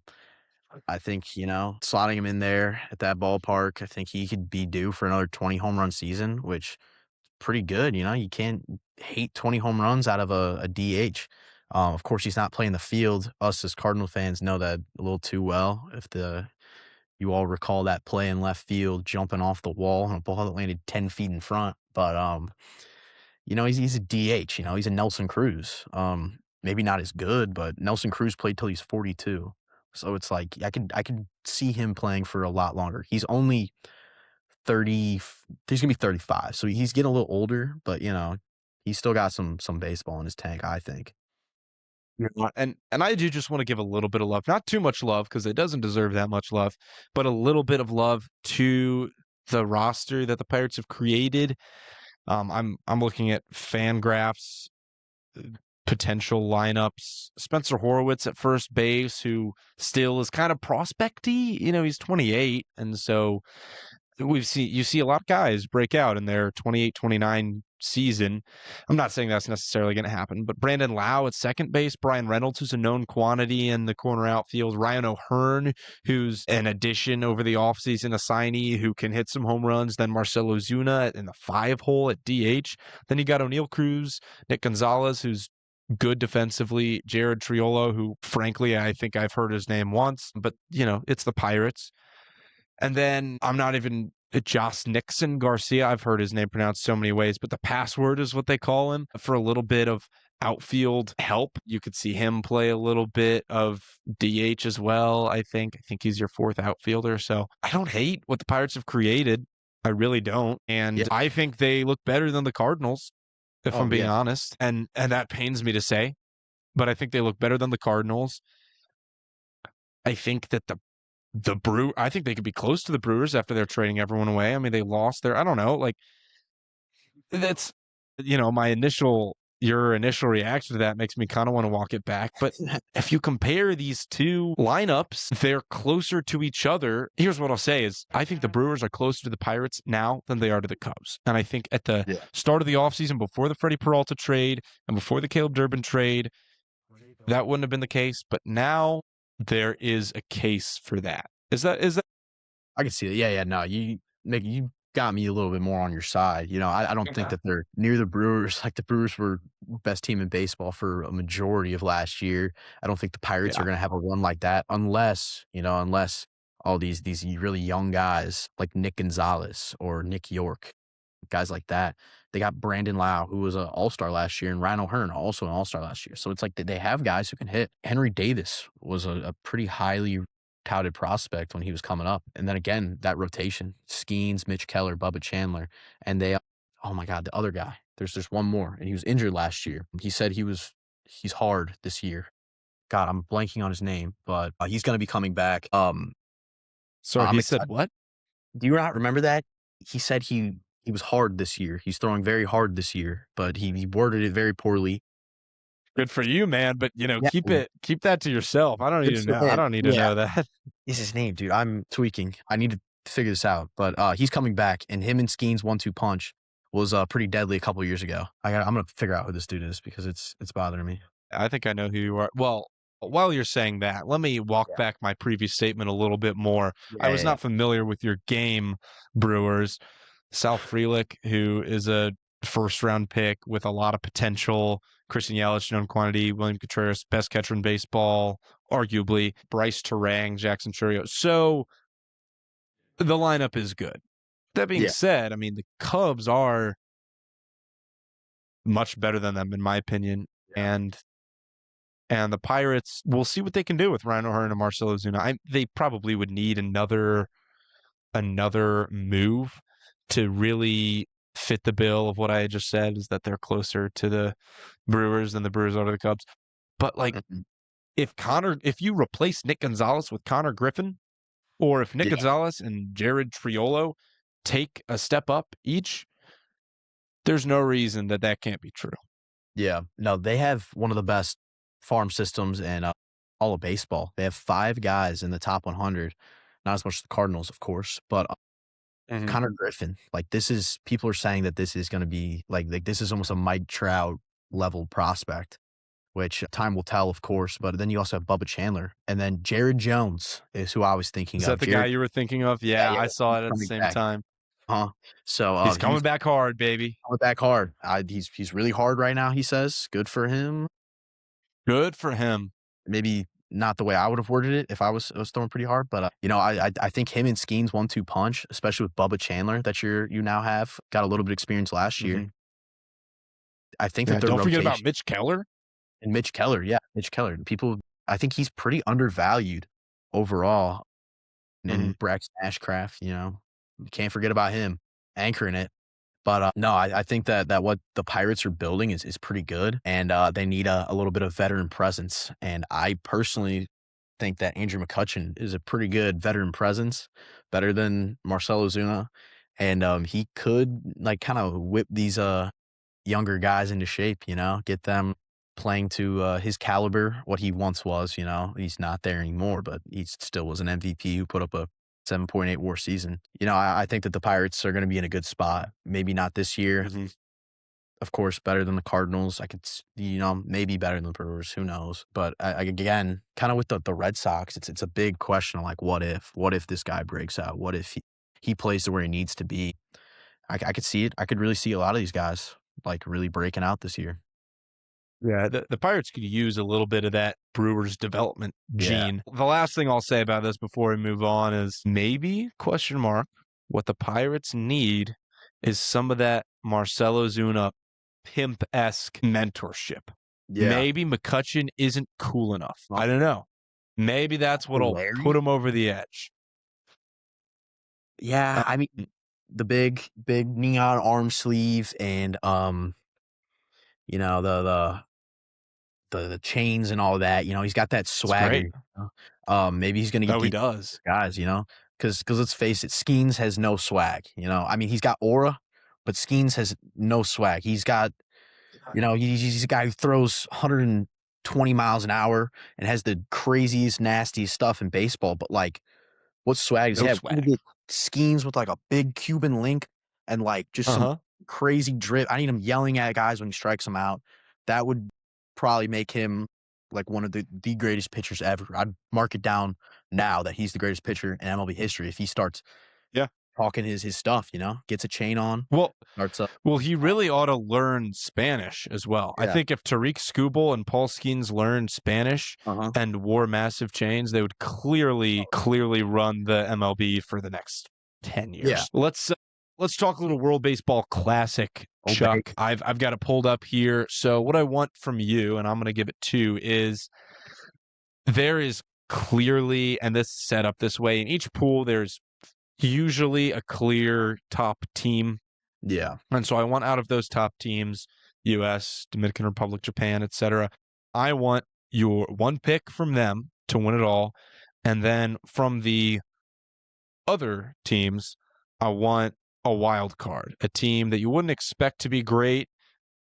I think, slotting him in there at that ballpark, I think he could be due for another 20 home run season, which is pretty good. You can't hate 20 home runs out of a DH. Of course, he's not playing the field. Us as Cardinal fans know that a little too well. If you all recall that play in left field, jumping off the wall on a ball that landed 10 feet in front. But he's a DH. He's a Nelson Cruz. Maybe not as good, but Nelson Cruz played till he's 42. So it's like I could see him playing for a lot longer. He's only 30. He's gonna be 35, so he's getting a little older. But he's still got some baseball in his tank, I think. And I do just want to give a little bit of love, not too much love because it doesn't deserve that much love, but a little bit of love to the roster that the Pirates have created. I'm looking at Fangraphs potential lineups. Spencer Horwitz at first base, who still is kind of prospecty. He's 28, and so you see a lot of guys break out in their 28, 29 season. I'm not saying that's necessarily going to happen, but Brandon Lau at second base, Brian Reynolds, who's a known quantity in the corner outfield, Ryan O'Hearn, who's an addition over the offseason, a signee who can hit some home runs, then Marcell Ozuna in the 5-hole at DH. Then you got O'Neill Cruz, Nick Gonzalez, who's good defensively, Jared Triolo, who frankly I think I've heard his name once, but it's the Pirates. And then I'm not even Josh Nixon Garcia. I've heard his name pronounced so many ways, but the password is what they call him for a little bit of outfield help. You could see him play a little bit of DH as well. I think he's your fourth outfielder. So I don't hate what the Pirates have created. I really don't. And Yeah. I think they look better than the Cardinals, if Oh I'm being yeah. honest. And that pains me to say, but I think they look better than the Cardinals. I think that I think they could be close to the Brewers after they're trading everyone away. I mean, they lost I don't know, like that's, your initial reaction to that makes me kind of want to walk it back. But if you compare these two lineups, they're closer to each other. Here's what I'll say is I think the Brewers are closer to the Pirates now than they are to the Cubs. And I think at the start of the offseason, before the Freddie Peralta trade and before the Caleb Durbin trade, that wouldn't have been the case. But now there is a case for that. Is that I can see it. Yeah, yeah. No, you got me a little bit more on your side. I don't think that they're near the Brewers. Like the Brewers were best team in baseball for a majority of last year. I don't think the Pirates are going to have a run like that unless all these really young guys like Nick Gonzalez or Nick York, guys like that. They got Brandon Lau, who was an all-star last year, and Ryan O'Hearn, also an all-star last year. So it's like they have guys who can hit. Henry Davis was a pretty highly touted prospect when he was coming up. And then again, that rotation, Skeens, Mitch Keller, Bubba Chandler, and oh my God, the other guy, there's one more, and he was injured last year. He said he's hard this year. God, I'm blanking on his name, but he's going to be coming back. Sorry, he said what? Do you not remember that? He said he was hard this year. He's throwing very hard this year, but he worded it very poorly. Good for you, man. But Yeah. keep that to yourself. I don't need to know. I don't need to know that. Is his name, dude? I'm tweaking. I need to figure this out. But he's coming back, and him and Skeens 1-2 punch was pretty deadly a couple years ago. I'm gonna figure out who this dude is because it's bothering me. I think I know who you are. Well, While you're saying that, let me walk back my previous statement a little bit more. I was not familiar with your game, Brewers. Sal Frelick, who is a first-round pick with a lot of potential. Christian Yelich, known quantity. William Contreras, best catcher in baseball, arguably. Bryce Terang, Jackson Chourio. So the lineup is good. That being said, I mean, the Cubs are much better than them, in my opinion. And the Pirates, we'll see what they can do with Ryan O'Hearn and Marcell Ozuna. They probably would need another move to really fit the bill of what I had just said, is that they're closer to the Brewers than the Brewers are to the Cubs. But like, if you replace Nick Gonzalez with Connor Griffin, or if Nick Gonzalez and Jared Triolo take a step up each, there's no reason that can't be true. Yeah, no, they have one of the best farm systems in all of baseball. They have 5 guys in the top 100, not as much as the Cardinals, of course, but Connor Griffin, like, people are saying that this is going to be like this is almost a Mike Trout level prospect, which time will tell, of course. But then you also have Bubba Chandler, and then Jared Jones is who I was thinking of. Is that the guy you were thinking of? Yeah, I saw it at the same time. So he's coming back hard, baby. Coming back hard. He's really hard right now, he says. Good for him. Good for him. Maybe not the way I would have worded it if I was throwing pretty hard, but I think him and Skeens 1-2 punch, especially with Bubba Chandler that you now have got a little bit of experience last year. I think that don't forget about Mitch Keller. And Mitch Keller, Mitch Keller. I think he's pretty undervalued overall. And Braxton Ashcraft, you can't forget about him anchoring it. But no, I think that what the Pirates are building is pretty good, and they need a little bit of veteran presence. And I personally think that Andrew McCutchen is a pretty good veteran presence, better than Marcell Ozuna, and he could like kind of whip these younger guys into shape, get them playing to his caliber, what he once was. He's not there anymore, but he still was an MVP who put up a 7.8 WAR season. I think that the Pirates are going to be in a good spot. Maybe not this year. Of course, better than the Cardinals. I could, maybe better than the Brewers. Who knows? But again, kind of with the Red Sox, it's a big question. Like, what if this guy breaks out? What if he plays to where he needs to be? I could see it. I could really see a lot of these guys like really breaking out this year. Yeah, the Pirates could use a little bit of that Brewers development gene. The last thing I'll say about this before we move on is maybe, what the Pirates need is some of that Marcell Ozuna pimp-esque mentorship. Yeah. Maybe McCutchen isn't cool enough. I don't know. Maybe that's what'll put him over the edge. Yeah, I mean, the big neon arm sleeve and the chains and all that, he's got that swagger. Maybe he's going to get he does. Guys, because let's face it, Skeens has no swag. I mean, he's got aura, but Skeens has no swag. He's got, he's a guy who throws 120 miles an hour and has the craziest, nastiest stuff in baseball. But like, what swag does he have? Skeens with like a big Cuban link and like just some crazy drip. I need him yelling at guys when he strikes them out. That would probably make him like one of the greatest pitchers ever. I'd mark it down now that he's the greatest pitcher in MLB history if he starts talking his stuff, gets a chain on. Well, he really ought to learn Spanish as well. I think if Tariq Skubal and Paul Skeens learned Spanish and wore massive chains, they would clearly run the MLB for the next 10 years. Yeah. Let's talk a little World Baseball Classic, Chuck. I've got it pulled up here. So what I want from you, and I'm going to give it 2, is there is clearly, and this is set up this way, in each pool there's usually a clear top team. Yeah. And so I want out of those top teams, U.S., Dominican Republic, Japan, etc., I want your one pick from them to win it all. And then from the other teams, I want a wild card, a team that you wouldn't expect to be great,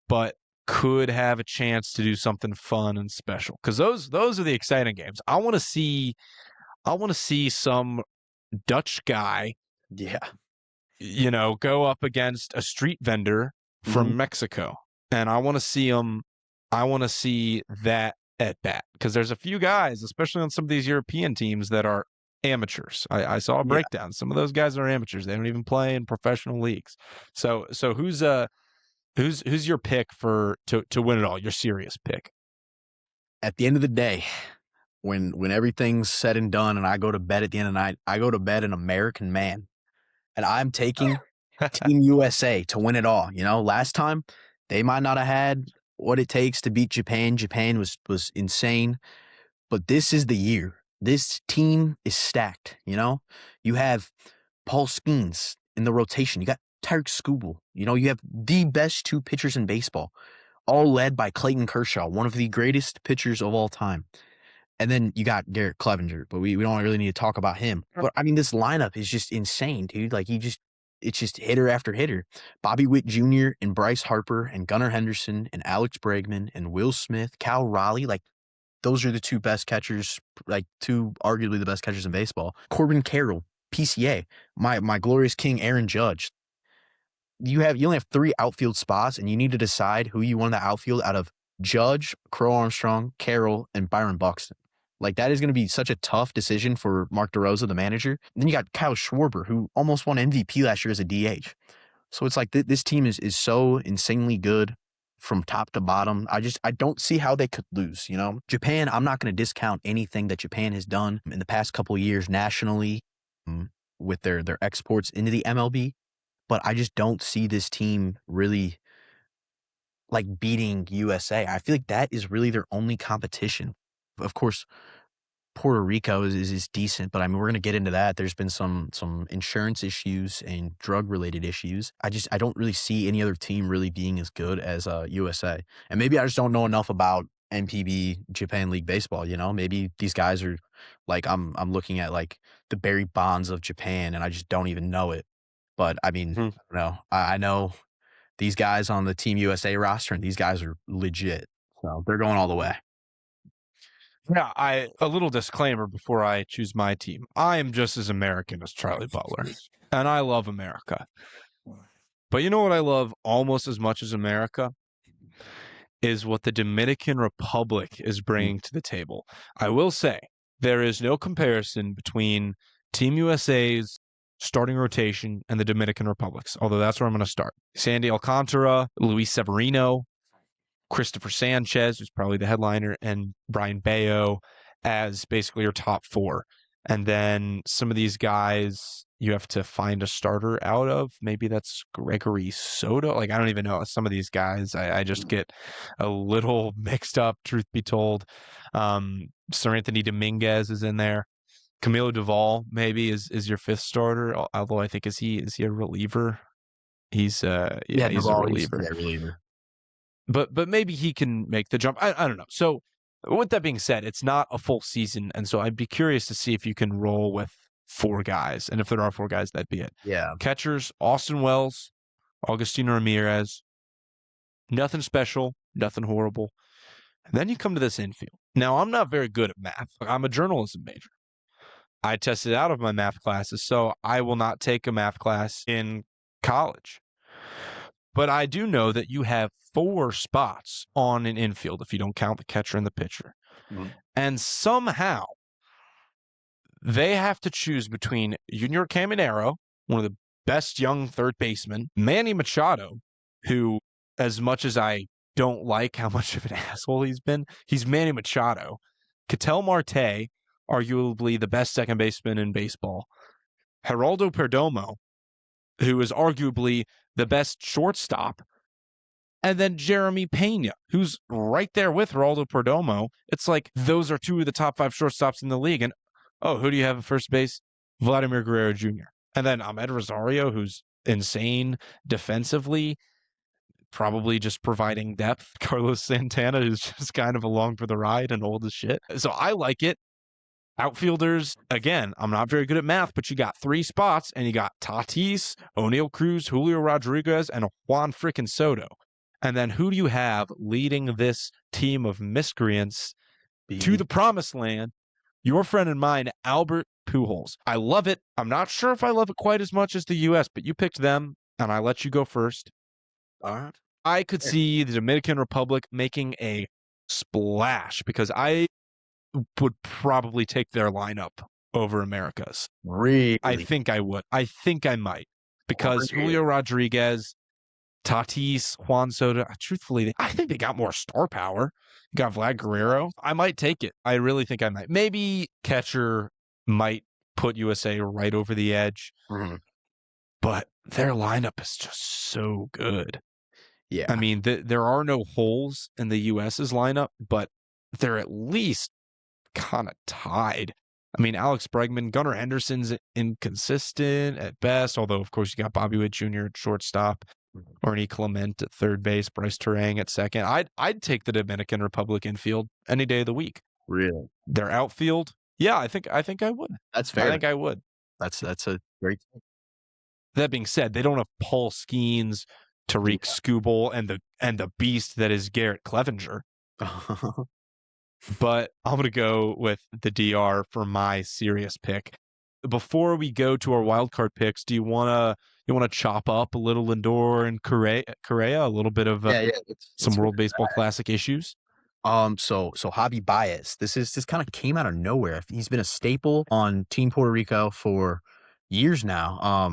but could have a chance to do something fun and special. Because those are the exciting games. I want to see some Dutch guy, go up against a street vendor from Mexico, and I want to see that at bat because there's a few guys, especially on some of these European teams, that are amateurs. I saw a Yeah. breakdown. Some of those guys are amateurs. They don't even play in professional leagues. So who's your pick to win it all? Your serious pick? At the end of the day, when everything's said and done and I go to bed at the end of the night, I go to bed an American man. And I'm taking Team USA to win it all. You know, last time they might not have had what it takes to beat Japan. Japan was insane. But this is the year. This team is stacked, you know? You have Paul Skeens in the rotation. You got Tarek Skubal. You know, you have the best two pitchers in baseball, all led by Clayton Kershaw, one of the greatest pitchers of all time. And then you got Garrett Clevenger, but we don't really need to talk about him. But I mean, this lineup is just insane, dude. Like it's just hitter after hitter. Bobby Witt Jr. and Bryce Harper and Gunnar Henderson and Alex Bregman and Will Smith, Cal Raleigh, like those are the two best catchers, like two arguably the best catchers in baseball. Corbin Carroll, PCA, my glorious king Aaron Judge. You only have 3 outfield spots, and you need to decide who you want in the outfield out of Judge, Crow Armstrong, Carroll, and Byron Buxton. Like, that is going to be such a tough decision for Mark DeRosa, the manager. And then you got Kyle Schwarber, who almost won MVP last year as a DH. So it's like this team is so insanely good from top to bottom. I don't see how they could lose, you know? Japan, I'm not going to discount anything that Japan has done in the past couple of years nationally with their exports into the MLB. But I just don't see this team really like beating USA. I feel like that is really their only competition. Of course, Puerto Rico is decent, but I mean, we're going to get into that. There's been some insurance issues and drug related issues. I don't really see any other team really being as good as USA. And maybe I just don't know enough about NPB Japan League Baseball. You know, maybe these guys are like, I'm looking at like the Barry Bonds of Japan and I just don't even know it. But I mean, I don't know. I know these guys on the Team USA roster, and these guys are legit. So they're going all the way. Yeah, a little disclaimer before I choose my team. I am just as American as Charlie Butler, and I love America. But you know what I love almost as much as America? Is what the Dominican Republic is bringing to the table. I will say, there is no comparison between Team USA's starting rotation and the Dominican Republic's, although that's where I'm going to start. Sandy Alcantara, Luis Severino, Christopher Sanchez, who's probably the headliner, and Brian Bayo as basically your top 4. And then some of these guys you have to find a starter out of. Maybe that's Gregory Soto. Like, I don't even know. Some of these guys, I just get a little mixed up, truth be told. Sir Anthony Dominguez is in there. Camilo Duvall maybe is your 5th starter, although I think is he a reliever? He's he's a reliever. Yeah, reliever. But maybe he can make the jump. I don't know. So with that being said, it's not a full season, and so I'd be curious to see if you can roll with 4 guys, and if there are 4 guys, that'd be it. Yeah. Catchers: Austin Wells, Augustino Ramirez. Nothing special, nothing horrible. And then you come to this infield. Now, I'm not very good at math. I'm a journalism major. I tested out of my math classes, so I will not take a math class in college. But I do know that you have 4 spots on an infield if you don't count the catcher and the pitcher. Mm-hmm. And somehow they have to choose between Junior Caminero, one of the best young third basemen, Manny Machado, who, as much as I don't like how much of an asshole he's Manny Machado, Ketel Marte, arguably the best second baseman in baseball, Geraldo Perdomo, who is arguably the best shortstop, and then Jeremy Pena, who's right there with Geraldo Perdomo. It's like those are 2 of the top 5 shortstops in the league. And, who do you have at first base? Vladimir Guerrero Jr. And then Ahmed Rosario, who's insane defensively, probably just providing depth. Carlos Santana, who's just kind of along for the ride and old as shit. So I like it. Outfielders, again, I'm not very good at math, but you got 3 spots, and you got Tatis, O'Neal Cruz, Julio Rodriguez, and Juan frickin' Soto. And then who do you have leading this team of miscreants to the promised land? Your friend and mine, Albert Pujols. I love it. I'm not sure if I love it quite as much as the U.S., but you picked them, and I let you go first. All right. I could see the Dominican Republic making a splash because I would probably take their lineup over America's. Really? I think I would. I think I might because Really? Julio Rodriguez, Tatis, Juan Soto, truthfully, I think they got more star power. You got Vlad Guerrero. I might take it. I really think I might. Maybe catcher might put USA right over the edge, Mhm. but their lineup is just so good. Yeah. I mean, there are no holes in the US's lineup, but they're at least kind of tied. I mean, Alex Bregman, Gunnar Henderson's inconsistent at best, although, of course, you got Bobby Witt Jr. at shortstop, Ernie Clement at third base, Bryce Terang at second. I'd take the Dominican Republic infield any day of the week. Really? Their outfield, yeah, I think I would. That's I fair. think I would. That's a great That being said, they don't have Paul Skeens, Tariq Skubal, and the beast that is Garrett Clevenger. But I'm going to go with the DR for my serious pick. Before we go to our wildcard picks, do you want to chop up a little Lindor and Correa, a little bit of some World Baseball Classic issues? So Javi Baez, this kind of came out of nowhere. He's been a staple on Team Puerto Rico for years now.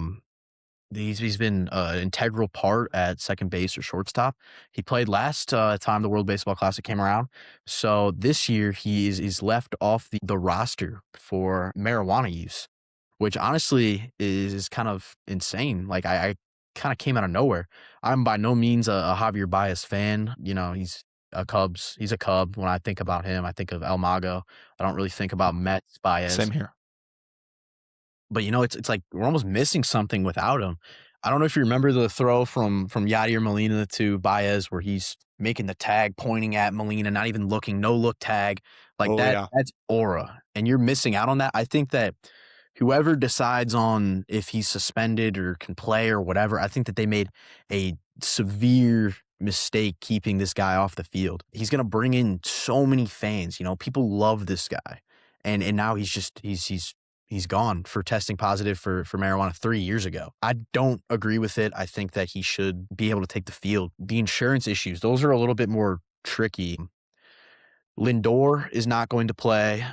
He's been an integral part at second base or shortstop. He played last time the World Baseball Classic came around. So this year he's left off the roster for marijuana use, which honestly is kind of insane. Like I kind of came out of nowhere. I'm by no means a Javier Baez fan. You know, he's a Cub. When I think about him, I think of El Mago. I don't really think about Mets Baez. Same here. But you know, it's like we're almost missing something without him. I don't know if you remember the throw from Yadier Molina to Baez where he's making the tag, pointing at Molina, not even looking, no look tag. Like that's aura. And you're missing out on that. I think that whoever decides on if he's suspended or can play or whatever, I think that they made a severe mistake keeping this guy off the field. He's going to bring in so many fans. You know, people love this guy. And now he's gone for testing positive for marijuana 3 years ago. I don't agree with it. I think that he should be able to take the field. The insurance issues, those are a little bit more tricky. Lindor is not going to play.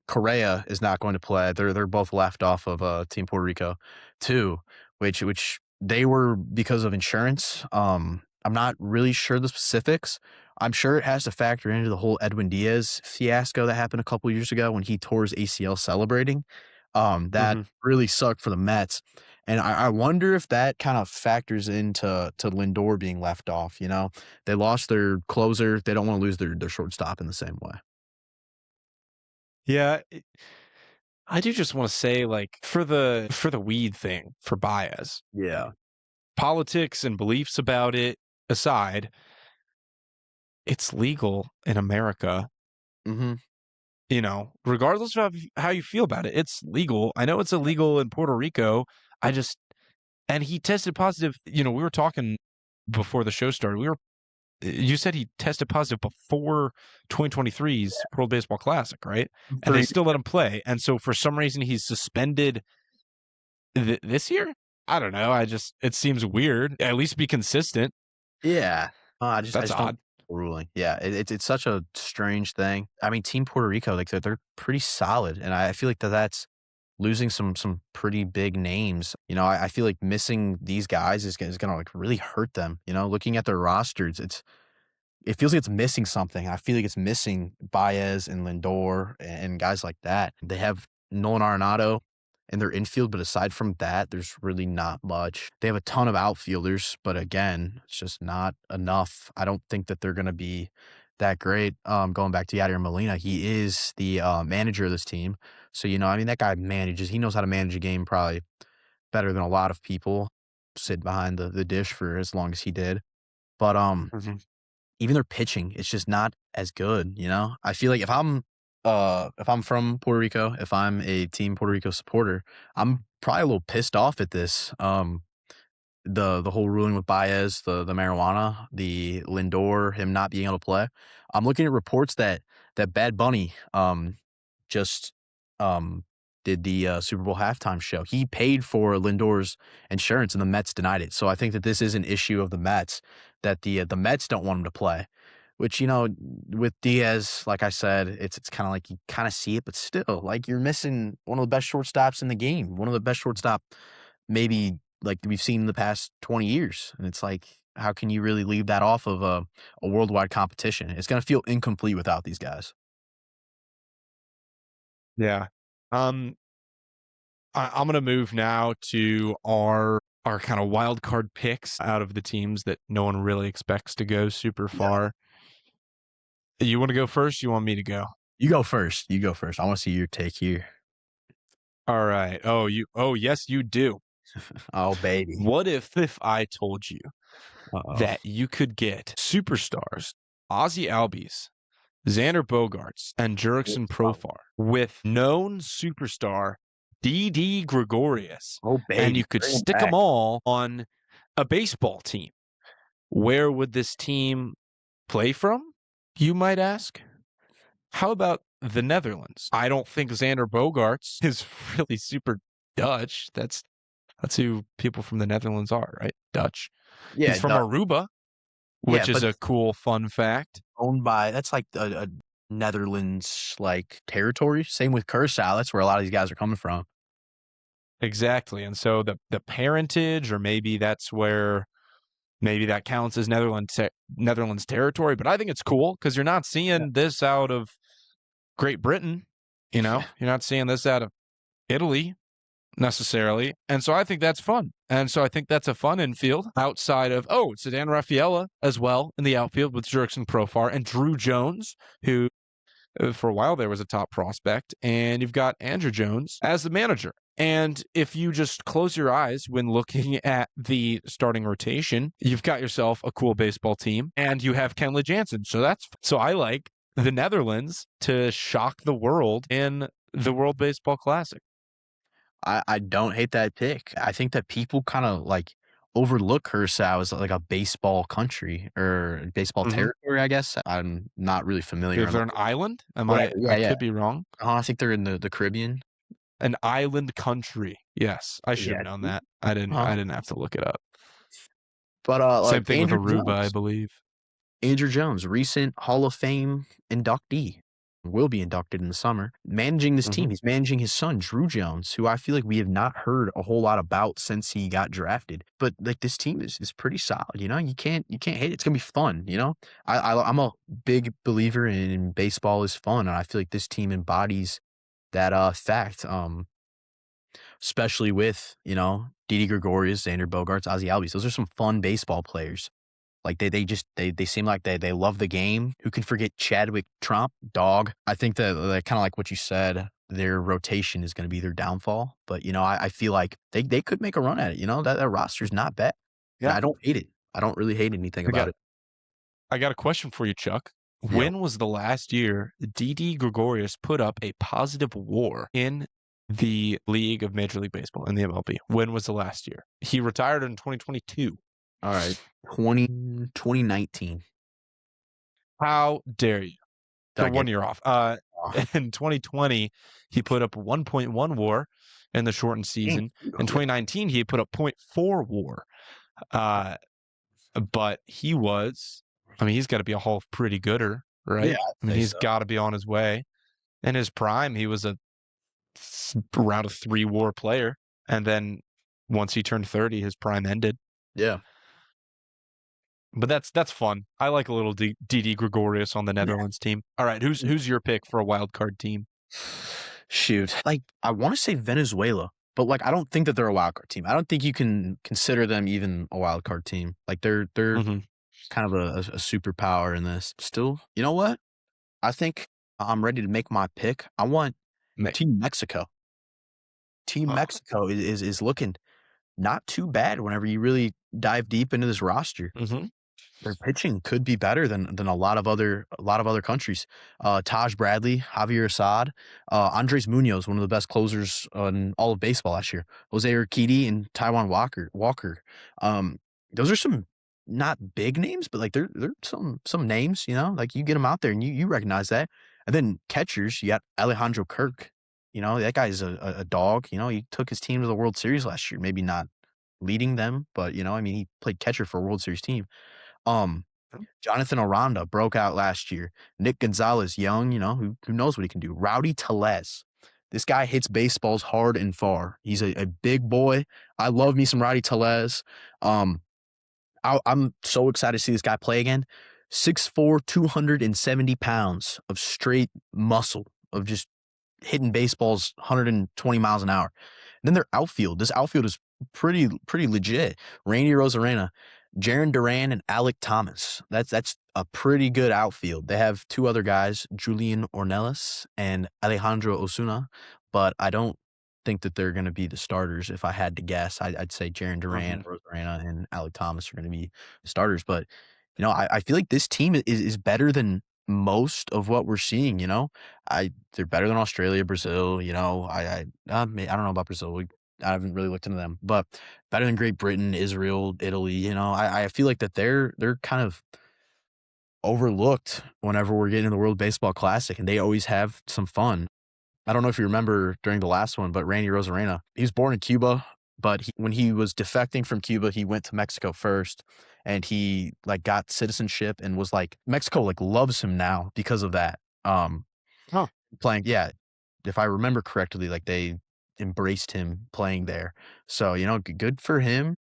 Correa is not going to play. They're both left off of Team Puerto Rico too, which they were because of insurance. I'm not really sure the specifics. I'm sure it has to factor into the whole Edwin Diaz fiasco that happened a couple years ago when he tore his ACL celebrating. That really sucked for the Mets. And I wonder if that kind of factors into Lindor being left off. You know, they lost their closer. They don't want to lose their shortstop in the same way. Yeah, I do just want to say, like, for the weed thing for Baez, Yeah. politics and beliefs about it aside, it's legal in America. Mm-hmm. You know, regardless of how you feel about it, it's legal. I know it's illegal in Puerto Rico. And he tested positive. You know, we were talking before the show started. You said he tested positive before 2023's World Baseball Classic, right? And they still let him play. And so for some reason he's suspended this year. I don't know. It seems weird. At least be consistent. Yeah. That's odd. Ruling. Yeah, it's such a strange thing. I mean, Team Puerto Rico, like they're pretty solid, and I feel like that's losing some pretty big names. You know, I feel like missing these guys is gonna like really hurt them. You know, looking at their rosters, it feels like it's missing something. I feel like it's missing Baez and Lindor and guys like that. They have Nolan Arenado in their infield, but aside from that, there's really not much. They have a ton of outfielders, but again, it's just not enough. I don't think that they're going to be that great. Going back to Yadier Molina, he is the manager of this team. So, you know, I mean, that guy he knows how to manage a game probably better than a lot of people sit behind the dish for as long as he did. But even their pitching, it's just not as good, you know? I feel like if I'm from Puerto Rico, if I'm a Team Puerto Rico supporter, I'm probably a little pissed off at this. The whole ruling with Baez, the marijuana, the Lindor, him not being able to play. I'm looking at reports that Bad Bunny just did the Super Bowl halftime show. He paid for Lindor's insurance, and the Mets denied it. So I think that this is an issue of the Mets, that the Mets don't want him to play. Which, with Diaz, like I said, it's kind of like you kind of see it, but still, like you're missing one of the best shortstops in the game, one of the best shortstop maybe like we've seen in the past 20 years. And it's like, how can you really leave that off of a worldwide competition? It's going to feel incomplete without these guys. Yeah. Um, I'm gonna move now to our kind of wild card picks out of the teams that no one really expects to go super Yeah. far. You want to go first? You want me to go? You go first. You go first. I want to see your take here. All right. Oh yes, you do. Oh, baby. What if I told you Uh-oh. that you could get superstars, Ozzy Albies, Xander Bogaerts, and Jurickson Profar with known superstar Didi Gregorius, Oh, and you baby. could Bring 'em stick back. them all on a baseball team? Where would this team play from, you might ask? How about the Netherlands? I don't think Xander Bogaerts is really super Dutch. That's who people from the Netherlands are, right? Dutch. Yeah, He's from Aruba, yeah, which is but a cool fun fact. owned by that's like a Netherlands like territory. Same with Curacao. That's where a lot of these guys are coming from. Exactly. And so the parentage, or maybe that's where maybe that counts as Netherlands territory. But I think it's cool because you're not Yeah. seeing this out of Great Britain. You're not seeing this out of Italy necessarily. And so I think that's fun. And so I think that's a fun infield outside of, Sedan Rafaela as well in the outfield with Jurickson Profar and Drew Jones, who for a while there was a top prospect. And you've got Andrew Jones as the manager. And if you just close your eyes when looking at the starting rotation, you've got yourself a cool baseball team and you have Kenley Jansen. So I like the Netherlands to shock the world in the World Baseball Classic. I don't hate that pick. I think that people kind of like overlook Curacao as like a baseball country or baseball Mhm. territory, I guess. I'm not really familiar. If they're an island, Whatever. I Yeah. could be wrong. I think they're in the Caribbean. An island country. Yes, I should have Yeah. known that. I didn't. Uh-huh. I didn't have to look it up. But Same like thing with Aruba, I believe. Andrew Jones, recent Hall of Fame inductee, will be inducted in the summer, managing this team. Mhm. He's managing his son, Drew Jones, who I feel like we have not heard a whole lot about since he got drafted. But like this team is pretty solid, You can't hate it. It's gonna be fun, I'm a big believer in baseball is fun, and I feel like this team embodies that fact. Especially with, Didi Gregorius, Xander Bogaerts, Ozzy Albies. Those are some fun baseball players. Like they seem like they love the game. Who can forget Chadwick Trump, dog? I think that kind of like what you said, their rotation is going to be their downfall. But I feel like they could make a run at it. That roster's not bad. And Yeah. I don't hate it. I don't really hate anything I about got it. I got a question for you, Chuck. Yep. When was the last year Didi Gregorius put up a positive WAR in the League of Major League Baseball in the MLB? When was the last year? He retired in 2022. All right. 2019. How dare you? Did I So 1 get year off. oh, In 2020, he put up 1.1 WAR in the shortened season. In 2019, he put up 0.4 WAR. But he's got to be a Hall of Pretty Gooder, right? Yeah, I mean, say he's so. got to be on his way. In his prime, he was around a 3 WAR player. And then once he turned 30, his prime ended. Yeah. But that's fun. I like a little Didi Gregorius on the Netherlands team. All right, who's your pick for a wild card team? Shoot. Like, I want to say Venezuela, but like, I don't think that they're a wild card team. I don't think you can consider them even a wild card team. Like, they're Mhm. kind of a superpower in this. Still, you know what? I think I'm ready to make my pick. I want Team Mexico. Team Mexico is looking not too bad whenever you really dive deep into this roster. Mhm. Their pitching could be better than a lot of other countries. Taj Bradley, Javier Assad, Andres Munoz, one of the best closers in all of baseball last year. Jose Urquidy and Taiwan Walker. Those are some not big names, but like they're some names. Like you get them out there and you recognize that. And then catchers, you got Alejandro Kirk. That guy's a dog. He took his team to the World Series last year. Maybe not leading them, but he played catcher for a World Series team. Jonathan Aranda broke out last year. Nick Gonzalez, young, who knows what he can do. Rowdy Tellez. This guy hits baseballs hard and far. He's a big boy. I love me some Rowdy Tellez. I'm so excited to see this guy play again. 6'4", 270 pounds of straight muscle, of just hitting baseballs 120 miles an hour. And then their outfield. This outfield is pretty legit. Randy Rosarena, Jaron Duran, and Alec Thomas. That's a pretty good outfield. They have two other guys, Julian Ornelas and Alejandro Osuna, but I don't think that they're going to be the starters. If I had to guess, I'd say Jaron Duran, Rosarena, and Alec Thomas are going to be the starters. But I feel like this team is better than most of what we're seeing. They're better than Australia, Brazil. I don't know about Brazil. I haven't really looked into them, but better than Great Britain, Israel, Italy. I feel like that they're kind of overlooked whenever we're getting to the World Baseball Classic, and they always have some fun. I don't know if you remember during the last one, but Randy Rosarena, he was born in Cuba, but when he was defecting from Cuba, he went to Mexico first, and he got citizenship and was Mexico loves him now because of that. Playing, yeah, if I remember correctly, they embraced him playing there. So good for him.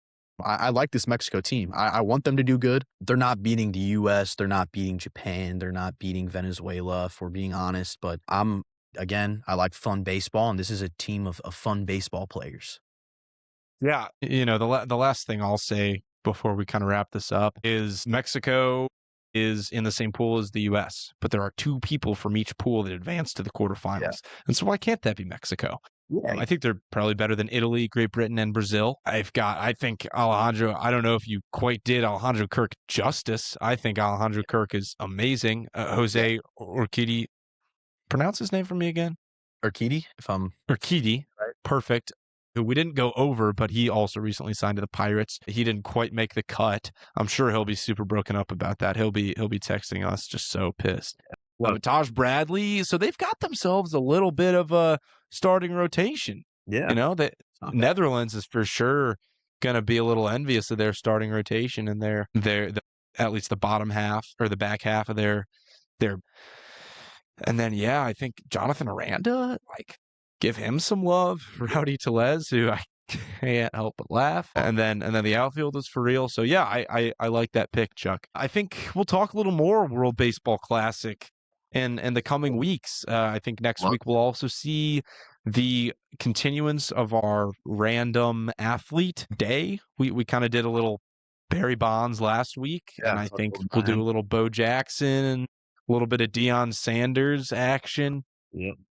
I like this Mexico team. I want them to do good. They're not beating the U.S. They're not beating Japan. They're not beating Venezuela, if we're being honest. But I like fun baseball, and this is a team of fun baseball players. Yeah. The last thing I'll say before we kind of wrap this up is Mexico is in the same pool as the U.S., but there are two people from each pool that advance to the quarterfinals. Yeah. And so why can't that be Mexico? Yeah. I think they're probably better than Italy, Great Britain, and Brazil. I think Alejandro, I don't know if you quite did Alejandro Kirk justice. I think Alejandro Kirk is amazing. Jose Urquidy, pronounce his name for me again? Urquidy, Urquidy, right. Perfect. Who we didn't go over, but he also recently signed to the Pirates. He didn't quite make the cut. I'm sure he'll be super broken up about that. He'll be texting us just so pissed. Taj Bradley, so they've got themselves a little bit of a starting rotation. Yeah. The Netherlands is for sure going to be a little envious of their starting rotation and their at least the bottom half or the back half of their. And then, I think Jonathan Aranda, give him some love. Rowdy Tellez, who I can't help but laugh. And then the outfield is for real. So, I like that pick, Chuck. I think we'll talk a little more World Baseball Classic in the coming weeks. I think next week we'll also see the continuance of our random athlete day. We kind of did a little Barry Bonds last week, and I think we'll do a little Bo Jackson, a little bit of Deion Sanders action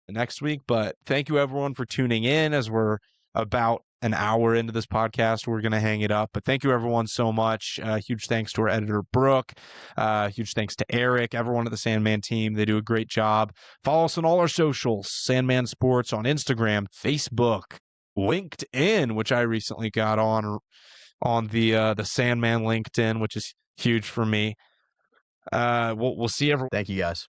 next week. But thank you everyone for tuning in. As we're about an hour into this podcast, we're going to hang it up. But thank you everyone so much. Huge thanks to our editor, Brooke. Huge thanks to Eric, everyone at the Sandman team. They do a great job. Follow us on all our socials, Sandman Sports on Instagram, Facebook, LinkedIn, which I recently got on the Sandman LinkedIn, which is huge for me. We'll see everyone. Thank you guys.